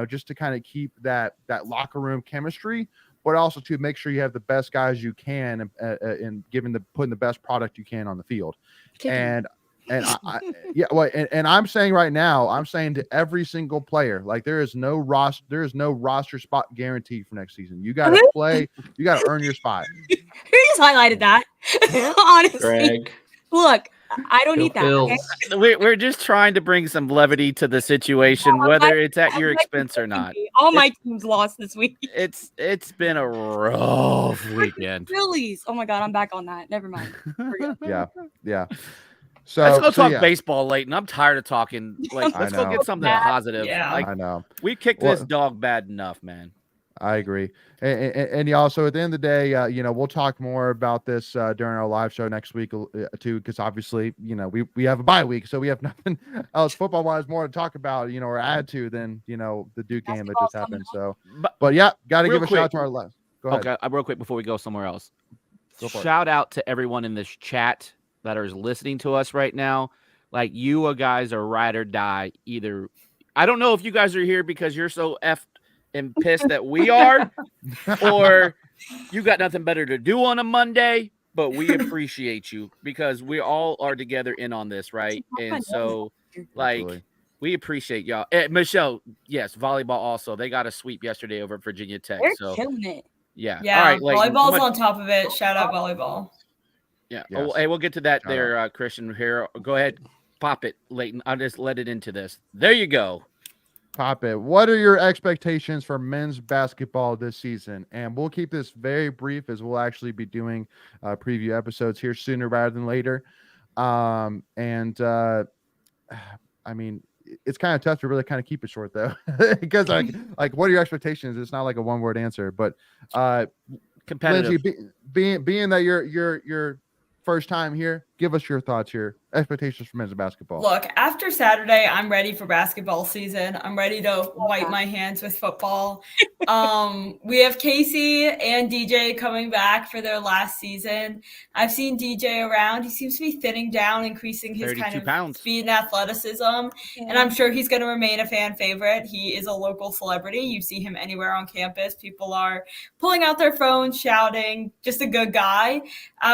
just to kind of keep that locker room chemistry, but also to make sure you have the best guys you can and putting the best product you can on the field. And And and I'm saying right now, I'm saying to every single player, like there is no roster spot guarantee for next season. You got to play, you got to earn your spot. Who just highlighted that? Honestly, Greg. Look, I don't need that. Okay? We're just trying to bring some levity to the situation, whether it's at your expense or not. All my teams lost this week. It's been a rough weekend. Phillies. Oh my God, I'm back on that. Never mind. Yeah. So let's go talk baseball, Leighton. I'm tired of talking. Like, let's go get something positive. Yeah. Like, I know. We kicked this dog bad enough, man. I agree. And y'all, so at the end of the day, we'll talk more about this during our live show next week too, because obviously, we have a bye week, so we have nothing else football-wise more to talk about, or add to than, the Duke game that just happened. So, but yeah, got to give a shout out to our left. Go ahead. Okay, real quick before we go somewhere else. Shout out to everyone in this chat that is listening to us right now. Like, you guys are ride or die. Either I don't know if you guys are here because you're so effed and pissed that we are, or you got nothing better to do on a Monday, but we appreciate you because we all are together in on this, right? And so, like, absolutely. We appreciate y'all. Michelle, yes, volleyball also. They got a sweep yesterday over at Virginia Tech. They're killing it. Yeah. Yeah. All right, volleyball's on top of it. Shout out volleyball. Yeah. Yes. Oh, hey, we'll get to that there, Christian. Here, go ahead, pop it, Leighton. I'll just let it into this. There you go. Pop it. What are your expectations for men's basketball this season? And we'll keep this very brief, as we'll actually be doing preview episodes here sooner rather than later. I mean, it's kind of tough to really kind of keep it short though, because like what are your expectations? It's not like a one-word answer, but competitive. Lindsay, being that you're first time here, give us your thoughts, your expectations for men's basketball. Look, after Saturday, I'm ready for basketball season. I'm ready to wipe my hands with football. We have Casey and DJ coming back for their last season. I've seen DJ around. He seems to be thinning down, increasing his kind of speed and athleticism. And I'm sure he's going to remain a fan favorite. He is a local celebrity. You see him anywhere on campus. People are pulling out their phones, shouting, just a good guy.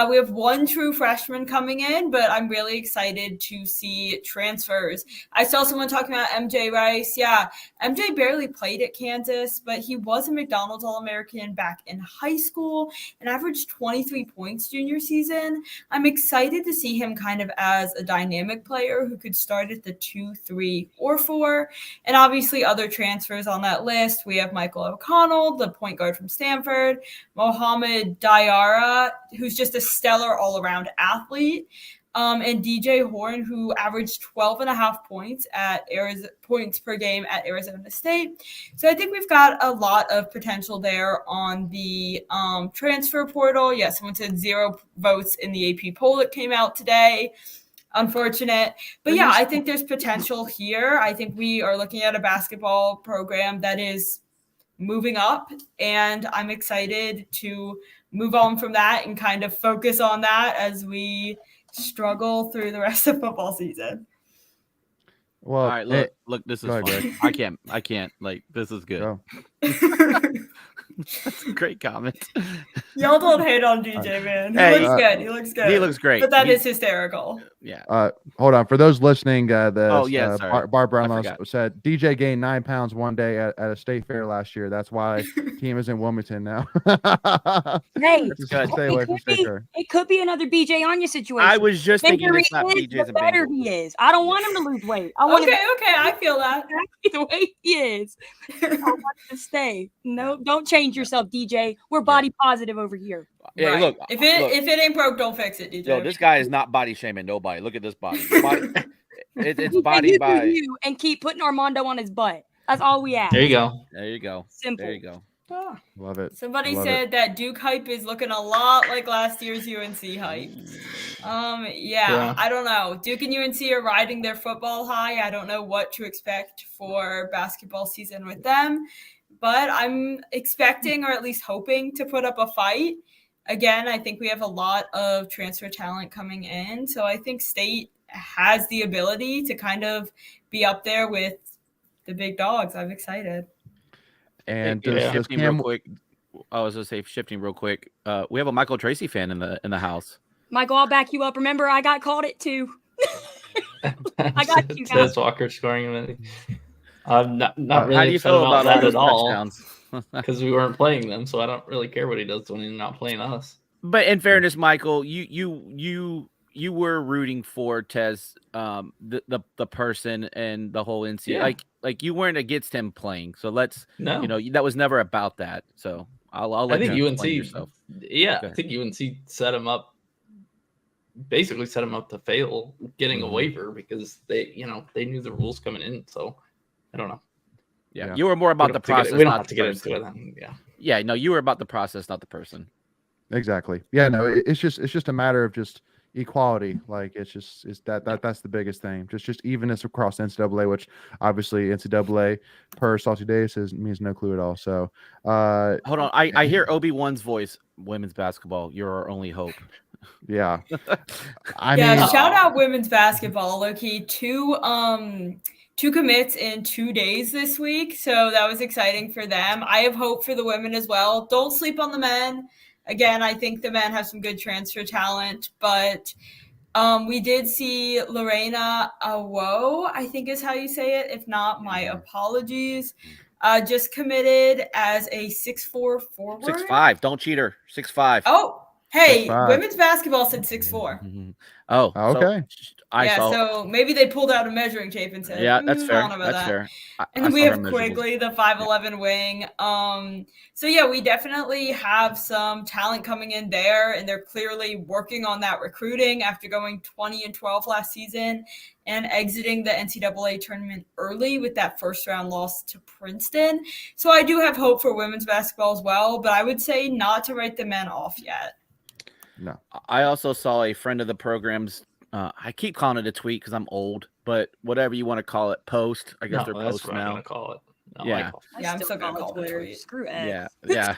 We have one true freshman coming in, but I'm really excited to see transfers. I saw someone talking about MJ Rice. Yeah, MJ barely played at Kansas, but he was a McDonald's All-American back in high school and averaged 23 points junior season. I'm excited to see him kind of as a dynamic player who could start at the 2, 3, or 4. And obviously other transfers on that list. We have Michael O'Connell, the point guard from Stanford, Mohamed Diarra, who's just a stellar all-around athlete. And DJ Horn, who averaged 12.5 points per game at Arizona State. So I think we've got a lot of potential there on the transfer portal. Yes, someone said 0 votes in the AP poll that came out today. Unfortunate. But yeah, I think there's potential here. I think we are looking at a basketball program that is moving up, and I'm excited to move on from that and kind of focus on that as we struggle through the rest of football season. Well, all right, look, this is fun. I can't. Like, this is good. That's a great comment. Y'all don't hate on DJ, man. He looks good. He looks great. But that is hysterical. Yeah. Hold on. For those listening, Brownlow said DJ gained 9 pounds one day at a state fair last year. That's why team is in Wilmington now. Hey, stay away from state fair. It could be another BJ Anya situation. I was just thinking it's not BJ's and better he is. I don't want him to lose weight. I want him I feel that. The way he is. I want him to stay. No, don't change yourself, DJ. We're body positive over here. Yeah, right. Look. If it ain't broke, don't fix it, DJ. Yo, this guy is not body shaming nobody. Look at this body. It's body by you and keep putting Armando on his butt. That's all we ask. There you go. Simple. There you go. Love it. Somebody said that Duke hype is looking a lot like last year's UNC hype. Yeah, I don't know. Duke and UNC are riding their football high. I don't know what to expect for basketball season with them, but I'm expecting, or at least hoping, to put up a fight. Again, I think we have a lot of transfer talent coming in, so I think State has the ability to kind of be up there with the big dogs. I'm excited. And shifting real quick. I was gonna say shifting real quick. We have a Michael Tracy fan in the house. Michael, I'll back you up. Remember, I got called it too. I got you guys. Says Walker scoring. I'm not really how do you feel about that all at all touchdowns? because we weren't playing them, so I don't really care what he does when he's not playing us. But in fairness, Michael, you were rooting for Tez, the person and the whole NC. Yeah. Like you weren't against him playing. So let's No, that was never about that. So I'll let you explain yourself. Yeah, I think UNC set him up to fail getting a waiver because they knew the rules coming in. So I don't know. Yeah. You were more about the process. We don't have to get into it. Yeah. No, you were about the process, not the person. Exactly. Yeah. No, it's just a matter of just equality. Like that's the biggest thing. Just evenness across NCAA, which obviously NCAA per Salty Days means no clue at all. So hold on. I hear Obi-Wan's voice. Women's basketball, you're our only hope. Yeah. I mean, shout out women's basketball. Low-key, two commits in 2 days this week. So that was exciting for them. I have hope for the women as well. Don't sleep on the men. Again, I think the men have some good transfer talent, but we did see Lorena Awo, I think is how you say it. If not, my apologies. Just committed as a 6'4" forward. 6'5". Don't cheat her. 6'5". Oh, hey, 6'5". Women's basketball said 6'4". Mm-hmm. Oh, okay. So maybe they pulled out a measuring tape and said, "Yeah, that's fair. That's fair." And then we have Quigley, the 5'11" wing. So yeah, we definitely have some talent coming in there, and they're clearly working on that recruiting after going 20-12 last season and exiting the NCAA tournament early with that first round loss to Princeton. So I do have hope for women's basketball as well, but I would say not to write the men off yet. No. I also saw a friend of the program's. I keep calling it a tweet because I'm old, but whatever you want to call it, post. I guess they're posts now. I'm gonna call it. No, yeah, I'm still gonna call it Twitter. Screw X. Yeah.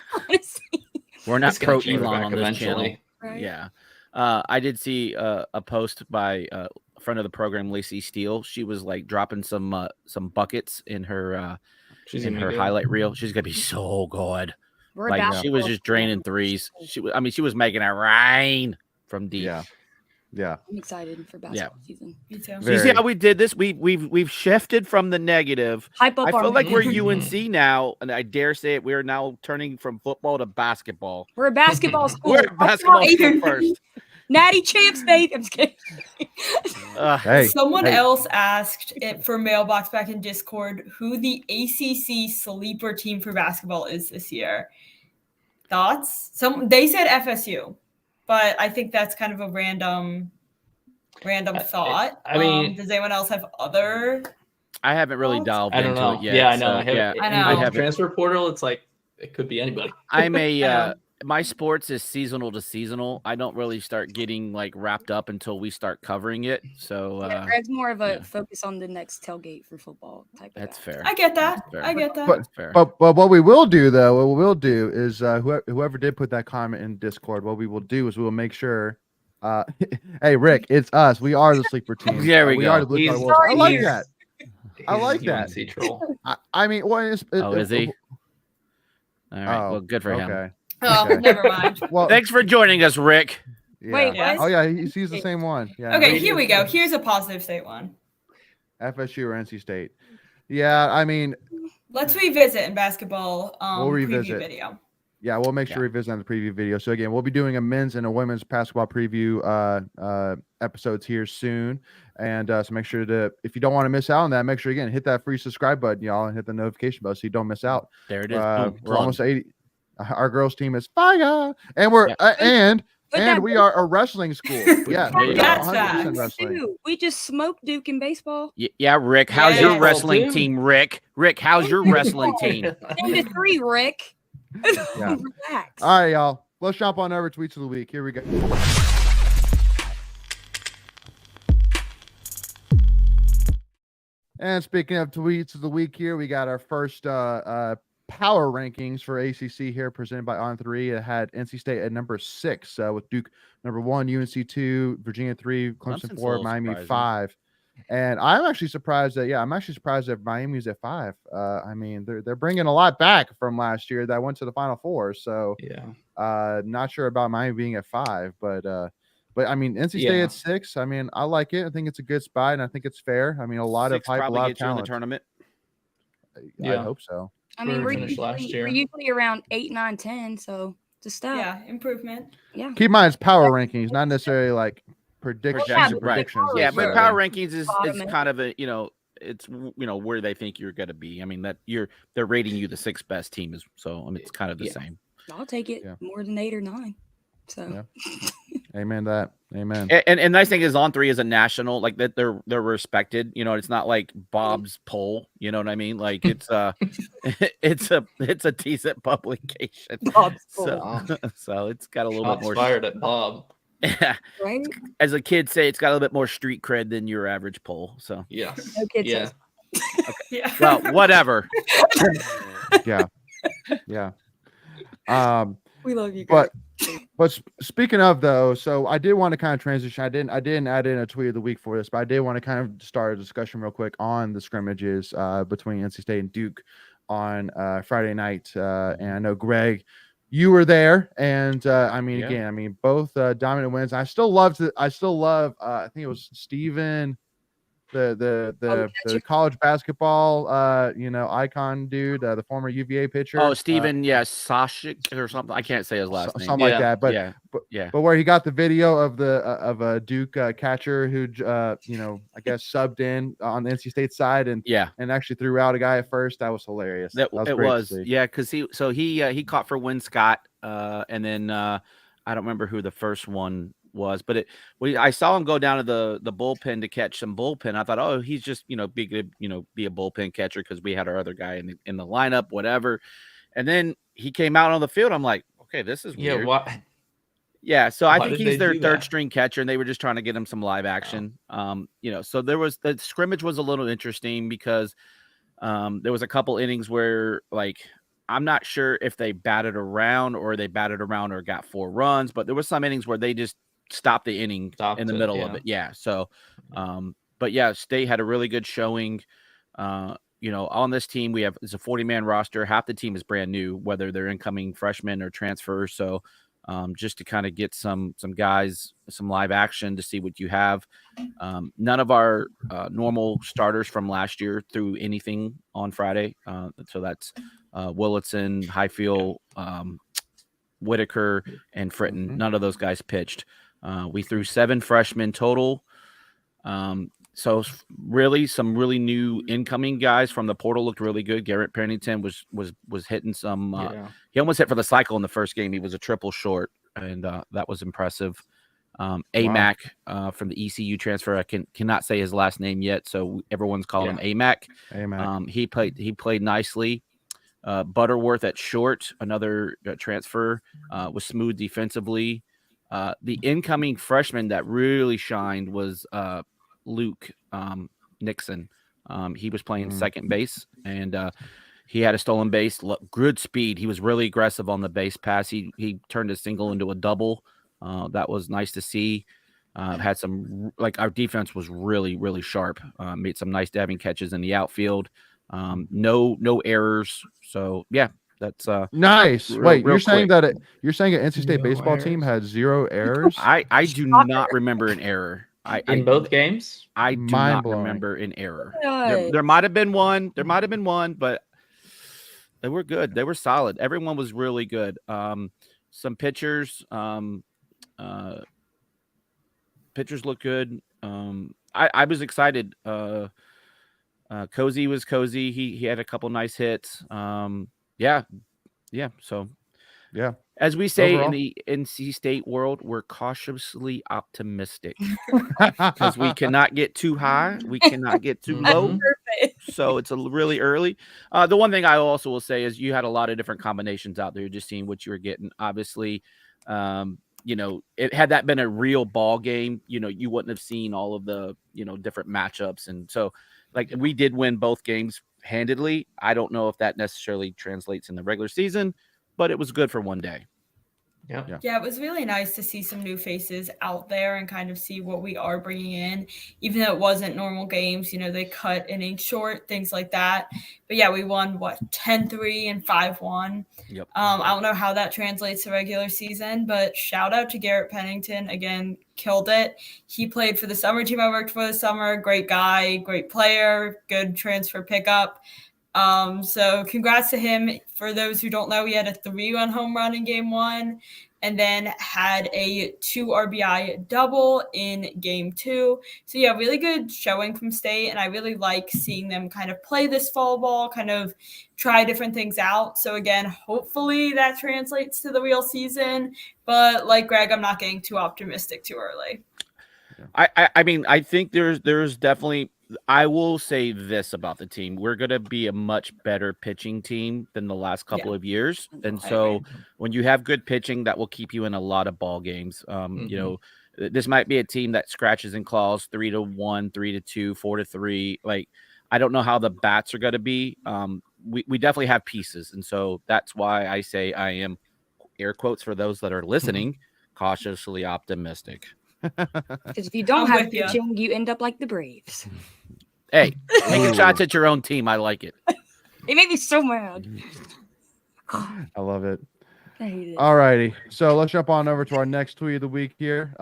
We're not pro Elon on this channel. Right? Yeah. I did see a post by a friend of the program, Lacey Steele. She was like dropping some buckets in her highlight reel. She's gonna be so good. She was just draining threes. She was making it rain from deep. Yeah. I'm excited for basketball season. Me too. So you see how we did this? We've shifted from the negative. Hype up. I feel like we're UNC now, and I dare say it. We are now turning from football to basketball. We're a basketball school. We're a basketball school first. Natty champs, babe. I'm just kidding. Someone else asked it for mailbox back in Discord who the ACC sleeper team for basketball is this year. Thoughts? They said FSU. But I think that's kind of a random thought. I mean, does anyone else have other? I haven't really delved into it yet. Yeah, I know. I know. Transfer portal, it's like it could be anybody. I'm my sports is seasonal to seasonal. I don't really start getting like wrapped up until we start covering it. So Greg's more of a focus on the next tailgate for football type. That's fair. I get that. But what we will do though, is whoever did put that comment in Discord, what we will do is we will make sure. Hey Rick, it's us. We are the sleeper team. There we go. Are the Blue Collar Wolves. I like that. I like that. I mean, what is? Is he? All right. Well, good for him. Oh, never mind. Well, thanks for joining us, Rick. Yeah. Wait, what? Oh yeah, he's the same one. Yeah. Okay, here we go. Here's a positive state one. FSU or NC State. Yeah, I mean, let's revisit in basketball. We'll revisit preview video. Yeah, we'll make sure we revisit on the preview video. So again, we'll be doing a men's and a women's basketball preview episodes here soon. And so make sure to, if you don't want to miss out on that, make sure again hit that free subscribe button, y'all, and hit the notification bell so you don't miss out. There it is. We're almost 80. Our girls team is fire, and we're and we are a wrestling school. Yeah, that's 100% wrestling. We just smoked Duke in baseball. Yeah, Rick. How's your wrestling team, Rick? Rick, how's your wrestling team? 10-3, Rick. Yeah. Relax. All right, y'all. Let's jump on over to tweets of the week. Here we go. And speaking of tweets of the week, here we got our first power rankings for ACC here, presented by On3. It had NC State at number 6, with Duke number 1, UNC 2, Virginia 3, Clemson 4, Miami 5. And I'm actually surprised that Miami's at 5. I mean, they're bringing a lot back from last year that went to the Final Four. So not sure about Miami being at 5, but But I mean, NC State at 6. I mean, I like it. I think it's a good spot, and I think it's fair. I mean, a lot of hype, a lot of talent. In the tournament. I hope so. I mean, we're usually around 8, 9, 10. So it's a step. Yeah, improvement. Yeah. Keep in mind, it's power rankings, not necessarily like predictions. Yeah, but power rankings is kind of a it's where they think you're going to be. I mean they're rating you the 6th best team, so I mean it's kind of the same. I'll take it more than 8 or 9. So amen to that. Amen. And nice thing is On 3 is a national, like that they're respected. It's not like Bob's poll. You know what I mean? Like it's it's a decent publication. Bob's poll. So it's got a little bit more fired at Bob. Yeah. Right. As a kid say, it's got a little bit more street cred than your average poll. So yes. No kid says. Okay. Well, whatever. Yeah. We love you guys. But speaking of though, so I did want to kind of transition. I didn't add in a tweet of the week for this, but I did want to kind of start a discussion real quick on the scrimmages between NC State and Duke on Friday night. And I know Greg, you were there, and again, both dominant wins. I still love. I think it was Steven, the college basketball icon dude, the former UVA pitcher. Oh, Steven, Sashik or something. I can't say his last name. Something like that. But where he got the video of a Duke catcher who I guess subbed in on the NC State side and actually threw out a guy at first. That was hilarious. It was because he caught for Win Scott, and then I don't remember who the first one was, but I saw him go down to the bullpen to catch some bullpen. I thought, oh, he's just be a bullpen catcher because we had our other guy in the lineup, whatever. And then he came out on the field. I'm like, okay, this is weird. So I think he's their third string catcher, and they were just trying to get him some live action. So the scrimmage was a little interesting because there was a couple innings where I'm not sure if they batted around or got 4 runs, but there was some innings where they just stopped the inning in the middle of it. So State had a really good showing. On this team it's a 40-man roster. Half the team is brand new, whether they're incoming freshmen or transfers. So just to kind of get some guys some live action to see what you have. None of our normal starters from last year threw anything on Friday. So that's Willitson, Highfield, Whitaker, and Fritton. None of those guys pitched. We threw 7 freshmen total. So really some really new incoming guys from the portal looked really good. Garrett Pennington was hitting some. He almost hit for the cycle in the first game. He was a triple short, and that was impressive. AMAC from the ECU transfer. I cannot say his last name yet, so everyone's calling him AMAC. He played nicely. Butterworth at short, another transfer, was smooth defensively. The incoming freshman that really shined was Luke Nixon. He was playing second base, and he had a stolen base. Good speed. He was really aggressive on the base pass. He turned a single into a double. That was nice to see. Had some our defense was really, really sharp. Made some nice dabbing catches in the outfield. No errors. So that's nice. Wait, you're saying an NC State baseball team had 0 errors? I do not remember an error. In both games? I do not remember an error. There might have been one. But they were good. They were solid. Everyone was really good. Some pitchers look good. I was excited. Cozy was cozy. He had a couple nice hits. So as we say overall, in the NC State world, we're cautiously optimistic because we cannot get too high, we cannot get too low. So it's really early. The one thing I also will say is you had a lot of different combinations out there. Just seeing what you were getting. Obviously, had that been a real ball game, you wouldn't have seen all of the different matchups, and so we did win both games handedly. I don't know if that necessarily translates in the regular season, but it was good for one day. Yeah, it was really nice to see some new faces out there and kind of see what we are bringing in, even though it wasn't normal games. They cut innings short, things like that. But yeah, we won 10-3 and 5-1. Yep. I don't know how that translates to regular season, but shout out to Garrett Pennington again, killed it. He played for the summer team I worked for this summer. Great guy, great player, good transfer pickup. So congrats to him. For those who don't know, he had a 3-run home run in game 1 and then had a 2 RBI double in game 2. So yeah, really good showing from State. And I really like seeing them kind of play this fall ball, kind of try different things out. So again, hopefully that translates to the real season. But like Greg, I'm not getting too optimistic too early. I mean, I think there's definitely, I will say this about the team. We're going to be a much better pitching team than the last couple of years. And so when you have good pitching, that will keep you in a lot of ball games. This might be a team that scratches and claws 3-1, 3-2, 4-3. Like, I don't know how the bats are going to be. We definitely have pieces. And so that's why I say I am, air quotes for those that are listening, cautiously optimistic. Because if you don't have pitching, you end up like the Braves. Hey, taking shots at your own team, I like it. It made me so mad. I love it. I hate it. All righty, so let's jump on over to our next tweet of the week here.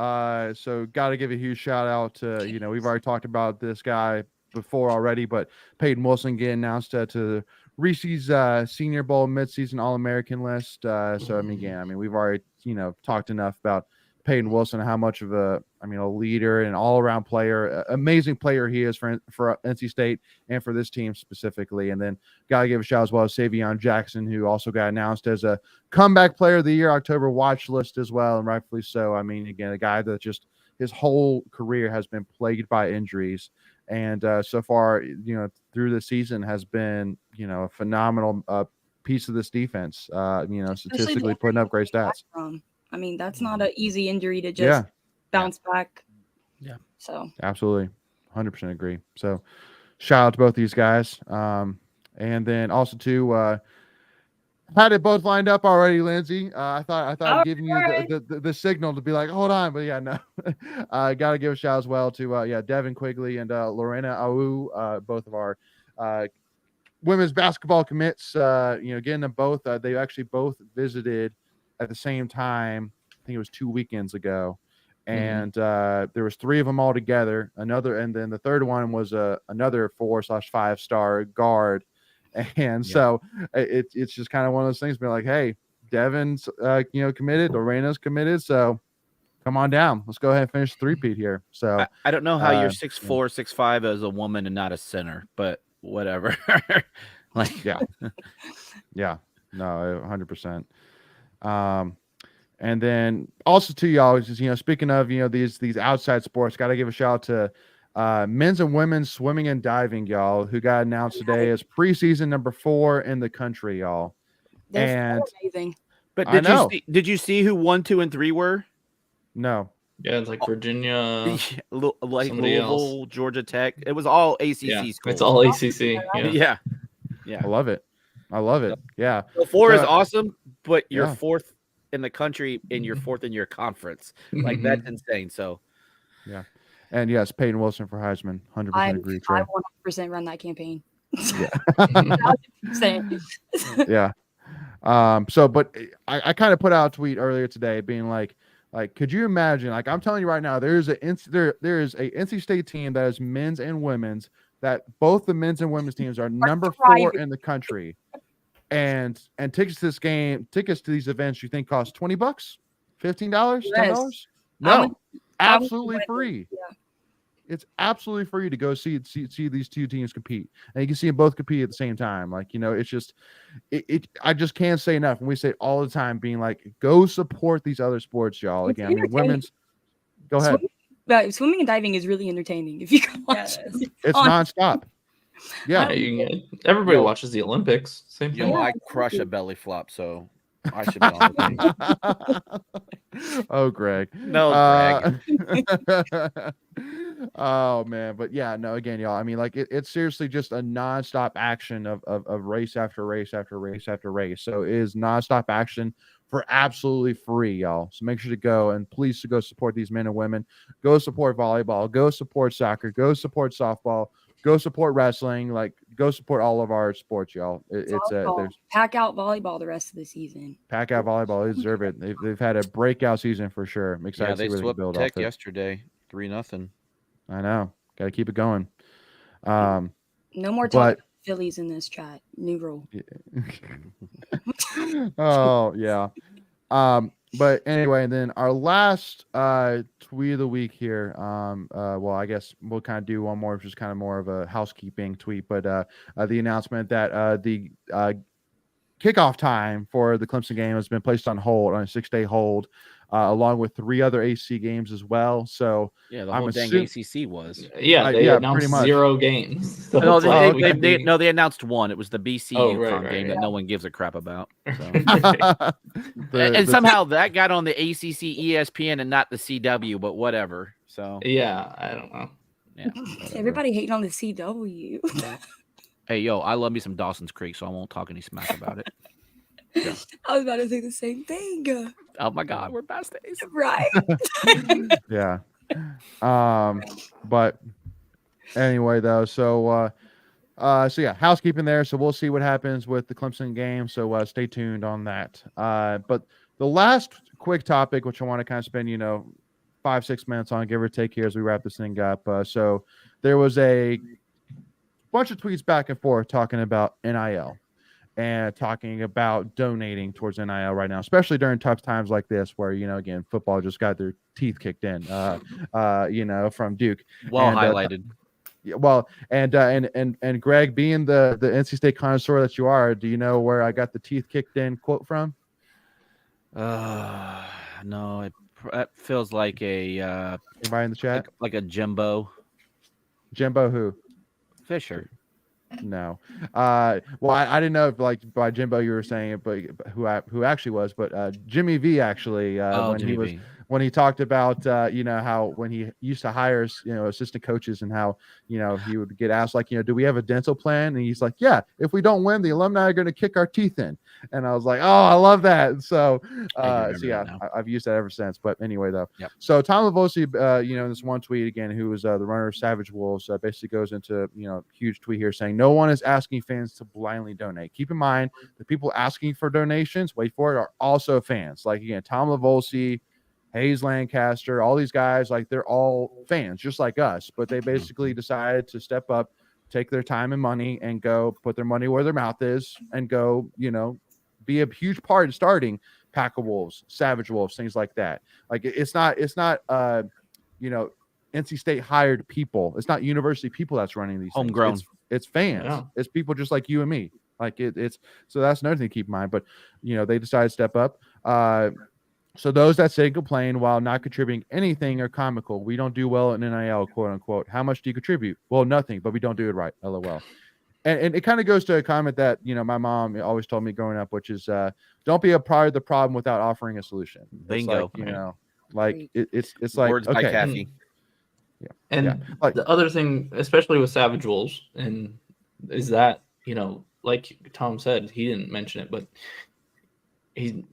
So got to give a huge shout out to, we've already talked about this guy before already, but Payton Wilson getting announced to Reese's Senior Bowl midseason All-American list. So we've already talked enough about Payton Wilson, how much of a leader and all-around player, amazing player he is for NC State and for this team specifically. And then got to give a shout as well to Savion Jackson, who also got announced as a comeback player of the year, October watch list as well, and rightfully so. Again, a guy that just his whole career has been plagued by injuries. And so far, through the season has been, a phenomenal piece of this defense, statistically putting up great stats. That's not an easy injury to just bounce back. Yeah. So absolutely, 100% agree. So shout out to both these guys. And then also too, had it both lined up already, Lindsay. I thought I'd giving you the signal to be like, hold on, but yeah, no. I got to give a shout as well to Devin Quigley and Lorena Awu, both of our women's basketball commits. Getting them both. They actually both visited at the same time. I think it was 2 weekends ago, and there was 3 of them all together. And then the third one was another 4/5 star guard. And so it's just kind of one of those things, being like, hey, Devin's committed, Lorena's committed, so come on down. Let's go ahead and finish the three-peat here. So I don't know how you're 6'4", 6'5" as a woman and not a center, but whatever. No, 100%. And then also to y'all, just speaking of these outside sports, got to give a shout out to men's and women's swimming and diving, y'all, who got announced today as preseason number 4 in the country, y'all. They're amazing. But did you see who 1, 2, and 3 were? No. Yeah, it's like Virginia, like Louisville, Georgia Tech. It was all ACC schools. It's all ACC. Yeah. I love it. Yeah. Well, 4 is awesome, but you're 4th in the country and you're 4th in your conference. Like that's insane. So, yeah. And yes, Payton Wilson for Heisman. 100% agree. Trey. I 100% run that campaign. Yeah. So, but I kind of put out a tweet earlier today, being like, could you imagine? Like, I'm telling you right now, there is a NC State team that is men's and women's. That both the men's and women's teams are number 4 in the country, and tickets to this game, tickets to these events, you think cost $20, $15, $10? No, absolutely free. Yeah. It's absolutely free to go see these two teams compete, and you can see them both compete at the same time. Like, it's just, I just can't say enough. And we say it all the time, being like, go support these other sports, y'all. Again, women's. Go ahead. Swimming and diving is really entertaining if you can watch it. It's nonstop. Yeah. Everybody watches the Olympics. Same thing. I crush a belly flop, so I should be on the page. Oh, Greg. No, Greg. Oh, man. But yeah, no, again, y'all, it's seriously just a nonstop action of race after race after race after race. So it is nonstop action for absolutely free, y'all. So make sure to go, and please to go support these men and women. Go support volleyball. Go support soccer. Go support softball. Go support wrestling. Like, go support all of our sports, y'all. There's pack out volleyball the rest of the season. Pack out volleyball. They deserve it. They've had a breakout season for sure. I'm excited to see where they can build Tech off it. yesterday, 3-0. I know. Got to keep it going. No more talking Phillies in this chat. New rule. Oh yeah. But anyway, and then our last tweet of the week here. Well, I guess we'll kind of do one more, which is kind of more of a housekeeping tweet. But the announcement that the kickoff time for the Clemson game has been placed on hold, on a 6-day hold, along with 3 other ACC games as well. So yeah, the whole dang ACC was. Yeah, they announced 0 games. So no, they announced 1. It was the BC UConn game that no one gives a crap about. So. And somehow that got on the ACC ESPN and not the CW, but whatever. So yeah, I don't know. Yeah, everybody hating on the CW. Hey, yo, I love me some Dawson's Creek, so I won't talk any smack about it. Yeah. I was about to say the same thing. Oh my God, we're best days, right? Yeah. But anyway, though, so yeah, housekeeping there. So we'll see what happens with the Clemson game. So stay tuned on that. But the last quick topic, which I want to kind of spend 5-6 minutes on, give or take here as we wrap this thing up. So there was a bunch of tweets back and forth talking about NIL. And talking about donating towards NIL right now, especially during tough times like this, where again, football just got their teeth kicked in, from Duke. Well highlighted. Well, and Greg, being the NC State connoisseur that you are, do you know where I got the teeth kicked in quote from? No, it feels like a anybody in the chat, like a Jimbo. Jimbo who? Fisher. No. Well, I didn't know if like by Jimbo you were saying it, but who actually was, but Jimmy V actually when he talked about how when he used to hire assistant coaches and how he would get asked like do we have a dental plan, and he's like, yeah, if we don't win, the alumni are going to kick our teeth in. And I was like, oh, I love that. So yeah, I've used that ever since. But anyway, though, yep. So Tom Lavosi, in this one tweet again, who was the runner of Savage Wolves, basically goes into huge tweet here saying no one is asking fans to blindly donate. Keep in mind the people asking for donations, wait for it, are also fans. Like again, Tom Lavosi, Hayes Lancaster, all these guys, like they're all fans just like us, but they basically decided to step up, take their time and money and go put their money where their mouth is and go, be a huge part of starting Pack of Wolves, Savage Wolves, things like that. Like it's not NC State hired people. It's not university people that's running these homegrown. It's fans. Yeah. It's people just like you and me. Like it's so that's another thing to keep in mind. But they decided to step up. So those that say complain while not contributing anything are comical. We don't do well in NIL, quote unquote. How much do you contribute? Well, nothing, but we don't do it right. LOL. And it kind of goes to a comment that my mom always told me growing up, which is don't be a part of the problem without offering a solution. Bingo. It's like words by Kathy. Yeah. And the other thing, especially with Savage Wolves, and is that like Tom said, he didn't mention it, but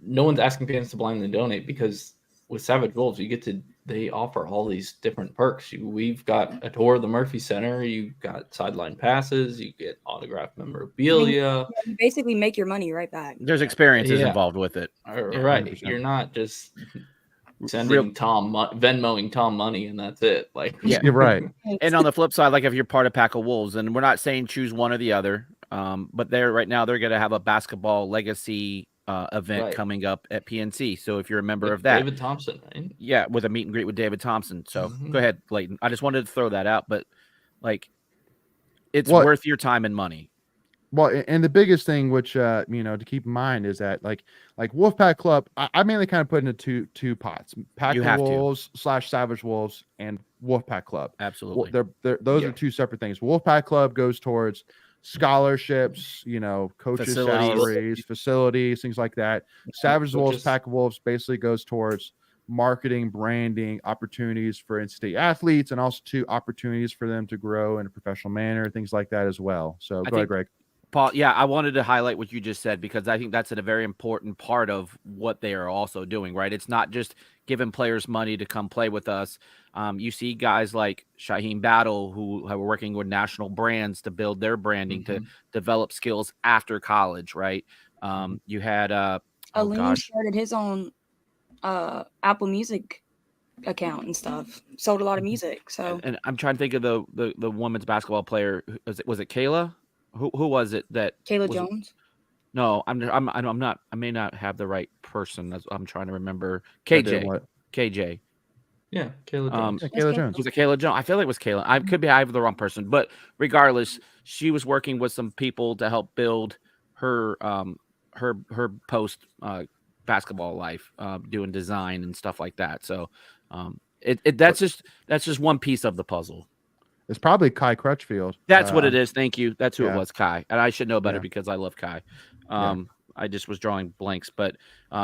no one's asking fans to blindly donate, because with Savage Wolves, they offer all these different perks. We've got a tour of the Murphy Center. You've got sideline passes. You get autographed memorabilia. You basically make your money right back. There's experiences involved with it. Right. 100%. You're not just sending Venmoing Tom money and that's it. Like, yeah, you're right. And on the flip side, like if you're part of Pack of Wolves, and we're not saying choose one or the other, but right now they're going to have a basketball legacy event coming up at PNC. So if you're a member of that, David Thompson, right? Yeah, with a meet and greet with David Thompson. So go ahead, Clayton. I just wanted to throw that out, but like it's worth your time and money. Well, and the biggest thing, which to keep in mind, is that like Wolfpack Club, I mainly kind of put into two pots: Pack of Wolves / Savage Wolves and Wolfpack Club. Absolutely, those are two separate things. Wolfpack Club goes towards scholarships, coaches' salaries, facilities, things like that. Savage Wolves, Pack of Wolves basically goes towards marketing, branding, opportunities for in-state athletes, and also opportunities for them to grow in a professional manner, things like that as well. So go ahead, Greg. Paul, yeah, I wanted to highlight what you just said because I think that's a very important part of what they are also doing, right? It's not just giving players money to come play with us. You see guys like Shaheem Battle who are working with national brands to build their branding, to develop skills after college, right? You had Aline started his own Apple Music account and stuff. Sold a lot of music. So, and I'm trying to think of the women's basketball player. Was it Kayla? Who was it that Kayla Jones? No, I'm not. I may not have the right person. I'm trying to remember. KJ. Yeah, Kayla Jones. Kayla Jones. Was it Kayla Jones? I feel like it was Kayla. I could be. I have the wrong person, but regardless, she was working with some people to help build her post basketball life, doing design and stuff like that. So, that's just one piece of the puzzle. It's probably Kai Crutchfield. That's what it is. Thank you. That's who it was, Kai. And I should know better because I love Kai. I just was drawing blanks, but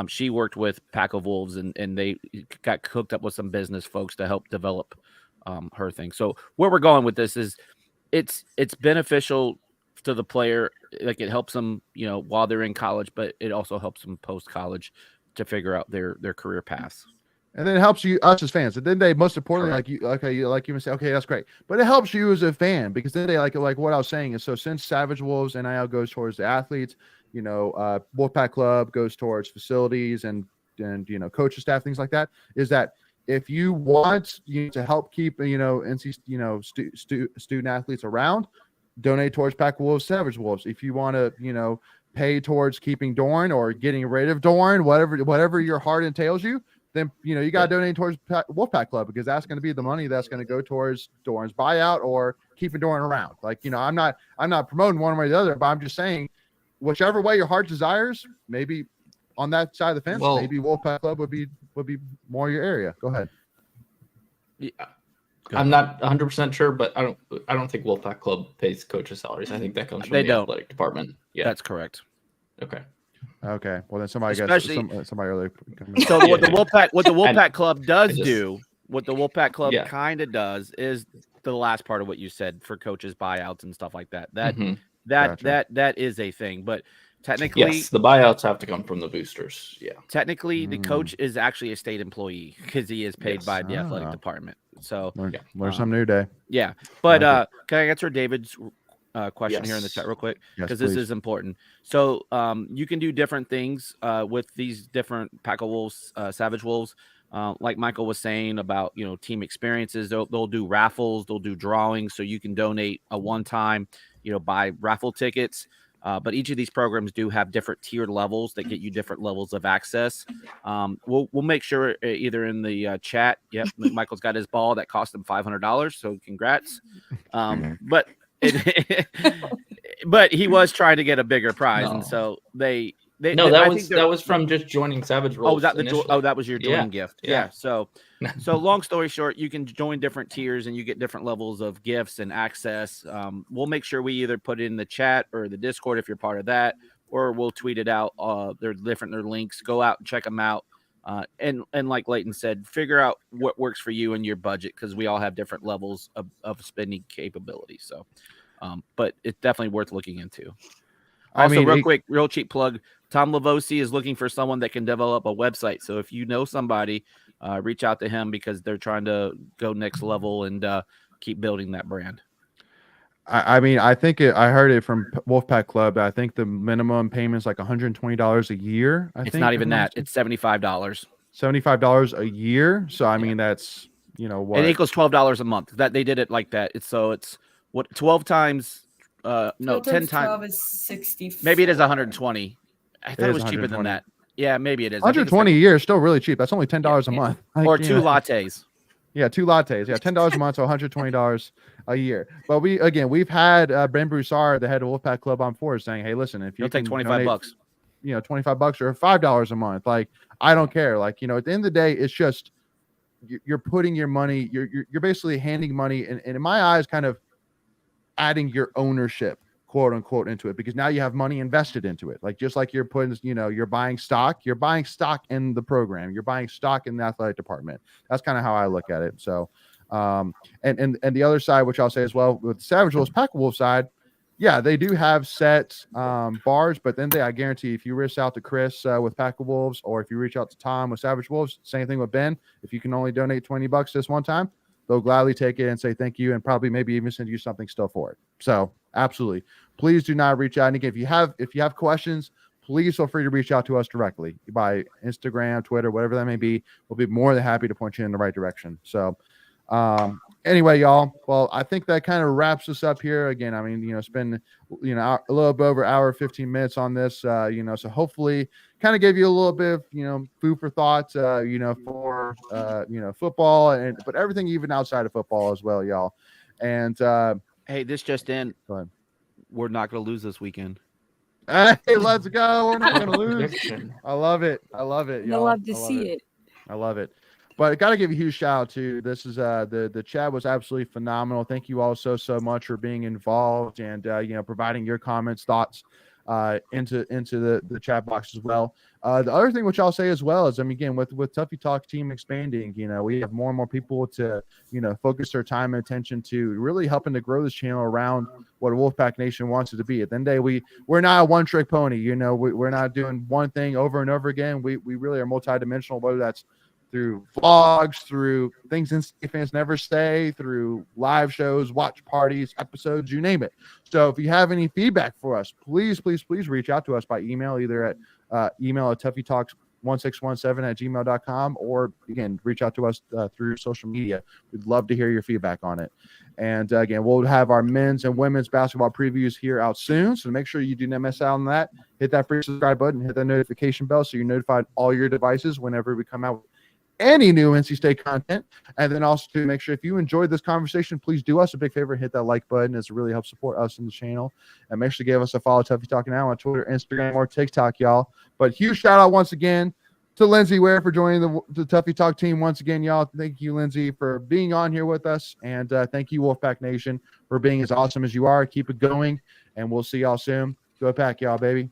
she worked with Pack of Wolves and they got hooked up with some business folks to help develop her thing. So where we're going with this is it's beneficial to the player. Like it helps them, while they're in college, but it also helps them post college to figure out their career paths. And then it helps us as fans. And then they, most importantly, like you say, okay, that's great. But it helps you as a fan because then they like what I was saying is, so since Savage Wolves NIL goes towards the athletes, Wolfpack Club goes towards facilities and coaching staff, things like that, is that if you want to help keep NC student athletes around, donate towards Pack Wolves, Savage Wolves. If you want to pay towards keeping Dorn or getting rid of Dorn, whatever your heart entails you, then you got to donate towards Wolfpack Club because that's going to be the money that's going to go towards Dorn's buyout or keeping Dorn around. Like I'm not promoting one way or the other, but I'm just saying whichever way your heart desires, maybe on that side of the fence, maybe Wolfpack Club would be more your area. Go ahead. Yeah. I'm not 100% sure, but I don't think Wolfpack Club pays coaches' salaries. I think that comes from the athletic department. Yeah, that's correct. Okay. Well, then somebody earlier. So what the Wolfpack Club does do, what the Wolfpack Club kind of does, is the last part of what you said for coaches buyouts and stuff like that. That is a thing, but technically, yes, the buyouts have to come from the boosters. Yeah. Technically, the coach is actually a state employee because he is paid by the athletic department. So learn something new day. Yeah, but can I answer David's question here in the chat real quick because this is important. So you can do different things with these different Pack of Wolves, Savage Wolves. Like Michael was saying about team experiences, they'll do raffles, they'll do drawings, so you can donate a one-time, buy raffle tickets. But each of these programs do have different tiered levels that get you different levels of access. We'll make sure either in the chat. Yep, Michael's got his ball that cost him $500, so congrats. But but he was trying to get a bigger prize, and so that was from just joining Savage Wolves. That was your join gift. Yeah. So long story short, you can join different tiers and you get different levels of gifts and access. We'll make sure we either put it in the chat or the Discord if you're part of that, or we'll tweet it out. They're links. Go out and check them out. And like Leighton said, figure out what works for you and your budget because we all have different levels of spending capability. So, but it's definitely worth looking into. Also, real cheap plug. Tom Lavosi is looking for someone that can develop a website. So if you know somebody, reach out to him because they're trying to go next level and keep building that brand. I think I heard it from Wolfpack Club. I think the minimum payment is like $120 a year. It's not even that. It's $75. $75 a year. So I mean, that's what it equals $12 a month. That they did it like that. It's 12 times. 10 times. 12 is 60. Maybe it is 120. I thought it was cheaper than that. Yeah, maybe it is. 120 a year is still really cheap. That's only $10 a month. Or two lattes. Yeah, 2 lattes. Yeah, $10 a month, so $120 a year. But we've had Ben Broussard, the head of Wolfpack Club, on board saying, "Hey, listen, if you take $25, $25 or $5 a month, like I don't care. Like at the end of the day, it's just you're putting your money. You're basically handing money, and in my eyes, kind of adding your ownership, quote unquote, into it because now you have money invested into it. Like just like you're putting, you're buying stock in the program, you're buying stock in the athletic department. That's kind of how I look at it. So, and the other side, which I'll say as well with Savage Wolves, Pack Wolf side, yeah, they do have set bars, but then I guarantee if you reach out to Chris with Pack of Wolves, or if you reach out to Tom with Savage Wolves, same thing with Ben. If you can only donate $20 this one time, they'll gladly take it and say thank you, and probably maybe even send you something still for it. So absolutely, please do not reach out. And again, if you have questions, please feel free to reach out to us directly by Instagram, Twitter, whatever that may be. We'll be more than happy to point you in the right direction. So anyway, y'all, well, I think that kind of wraps us up here. Again, I mean, it's been, a little bit over hour, 15 minutes on this, so hopefully kind of give you a little bit of, food for thought, for, football, but everything even outside of football as well, y'all. And hey, this just in, we're not going to lose this weekend. Hey, let's go. We're not going to lose. I love it. Y'all. I love to see it. I love it. But I got to give a huge shout out to this is the chat was absolutely phenomenal. Thank you all so much for being involved and providing your comments, thoughts into the chat box as well. The other thing which I'll say as well is, again, with Tuffy Talk team expanding, we have more and more people to focus their time and attention to really helping to grow this channel around what Wolfpack Nation wants it to be. At the end of the day, we're not a one-trick pony. We're not doing one thing over and over again. We really are multidimensional, whether that's through vlogs, through things NC fans never say, through live shows, watch parties, episodes, you name it. So if you have any feedback for us, please reach out to us by email, either at email at tuffytalks1617@gmail.com, or again, reach out to us through social media. We'd love to hear your feedback on it. And again, we'll have our men's and women's basketball previews here out soon. So make sure you do not miss out on that. Hit that free subscribe button, hit that notification bell so you're notified all your devices whenever we come out with any new NC State content. And then also to make sure, if you enjoyed this conversation, please do us a big favor, hit that like button, as it really helps support us in the channel. And make sure to give us a follow, Tuffy Talk Now, on Twitter, Instagram, or TikTok, y'all. But huge shout out once again to Lindsay Ware for joining the Tuffy Talk team once again, y'all. Thank you, Lindsay, for being on here with us. And thank you, Wolfpack Nation, for being as awesome as you are. Keep it going, and we'll see y'all soon. Go Pack, y'all, baby.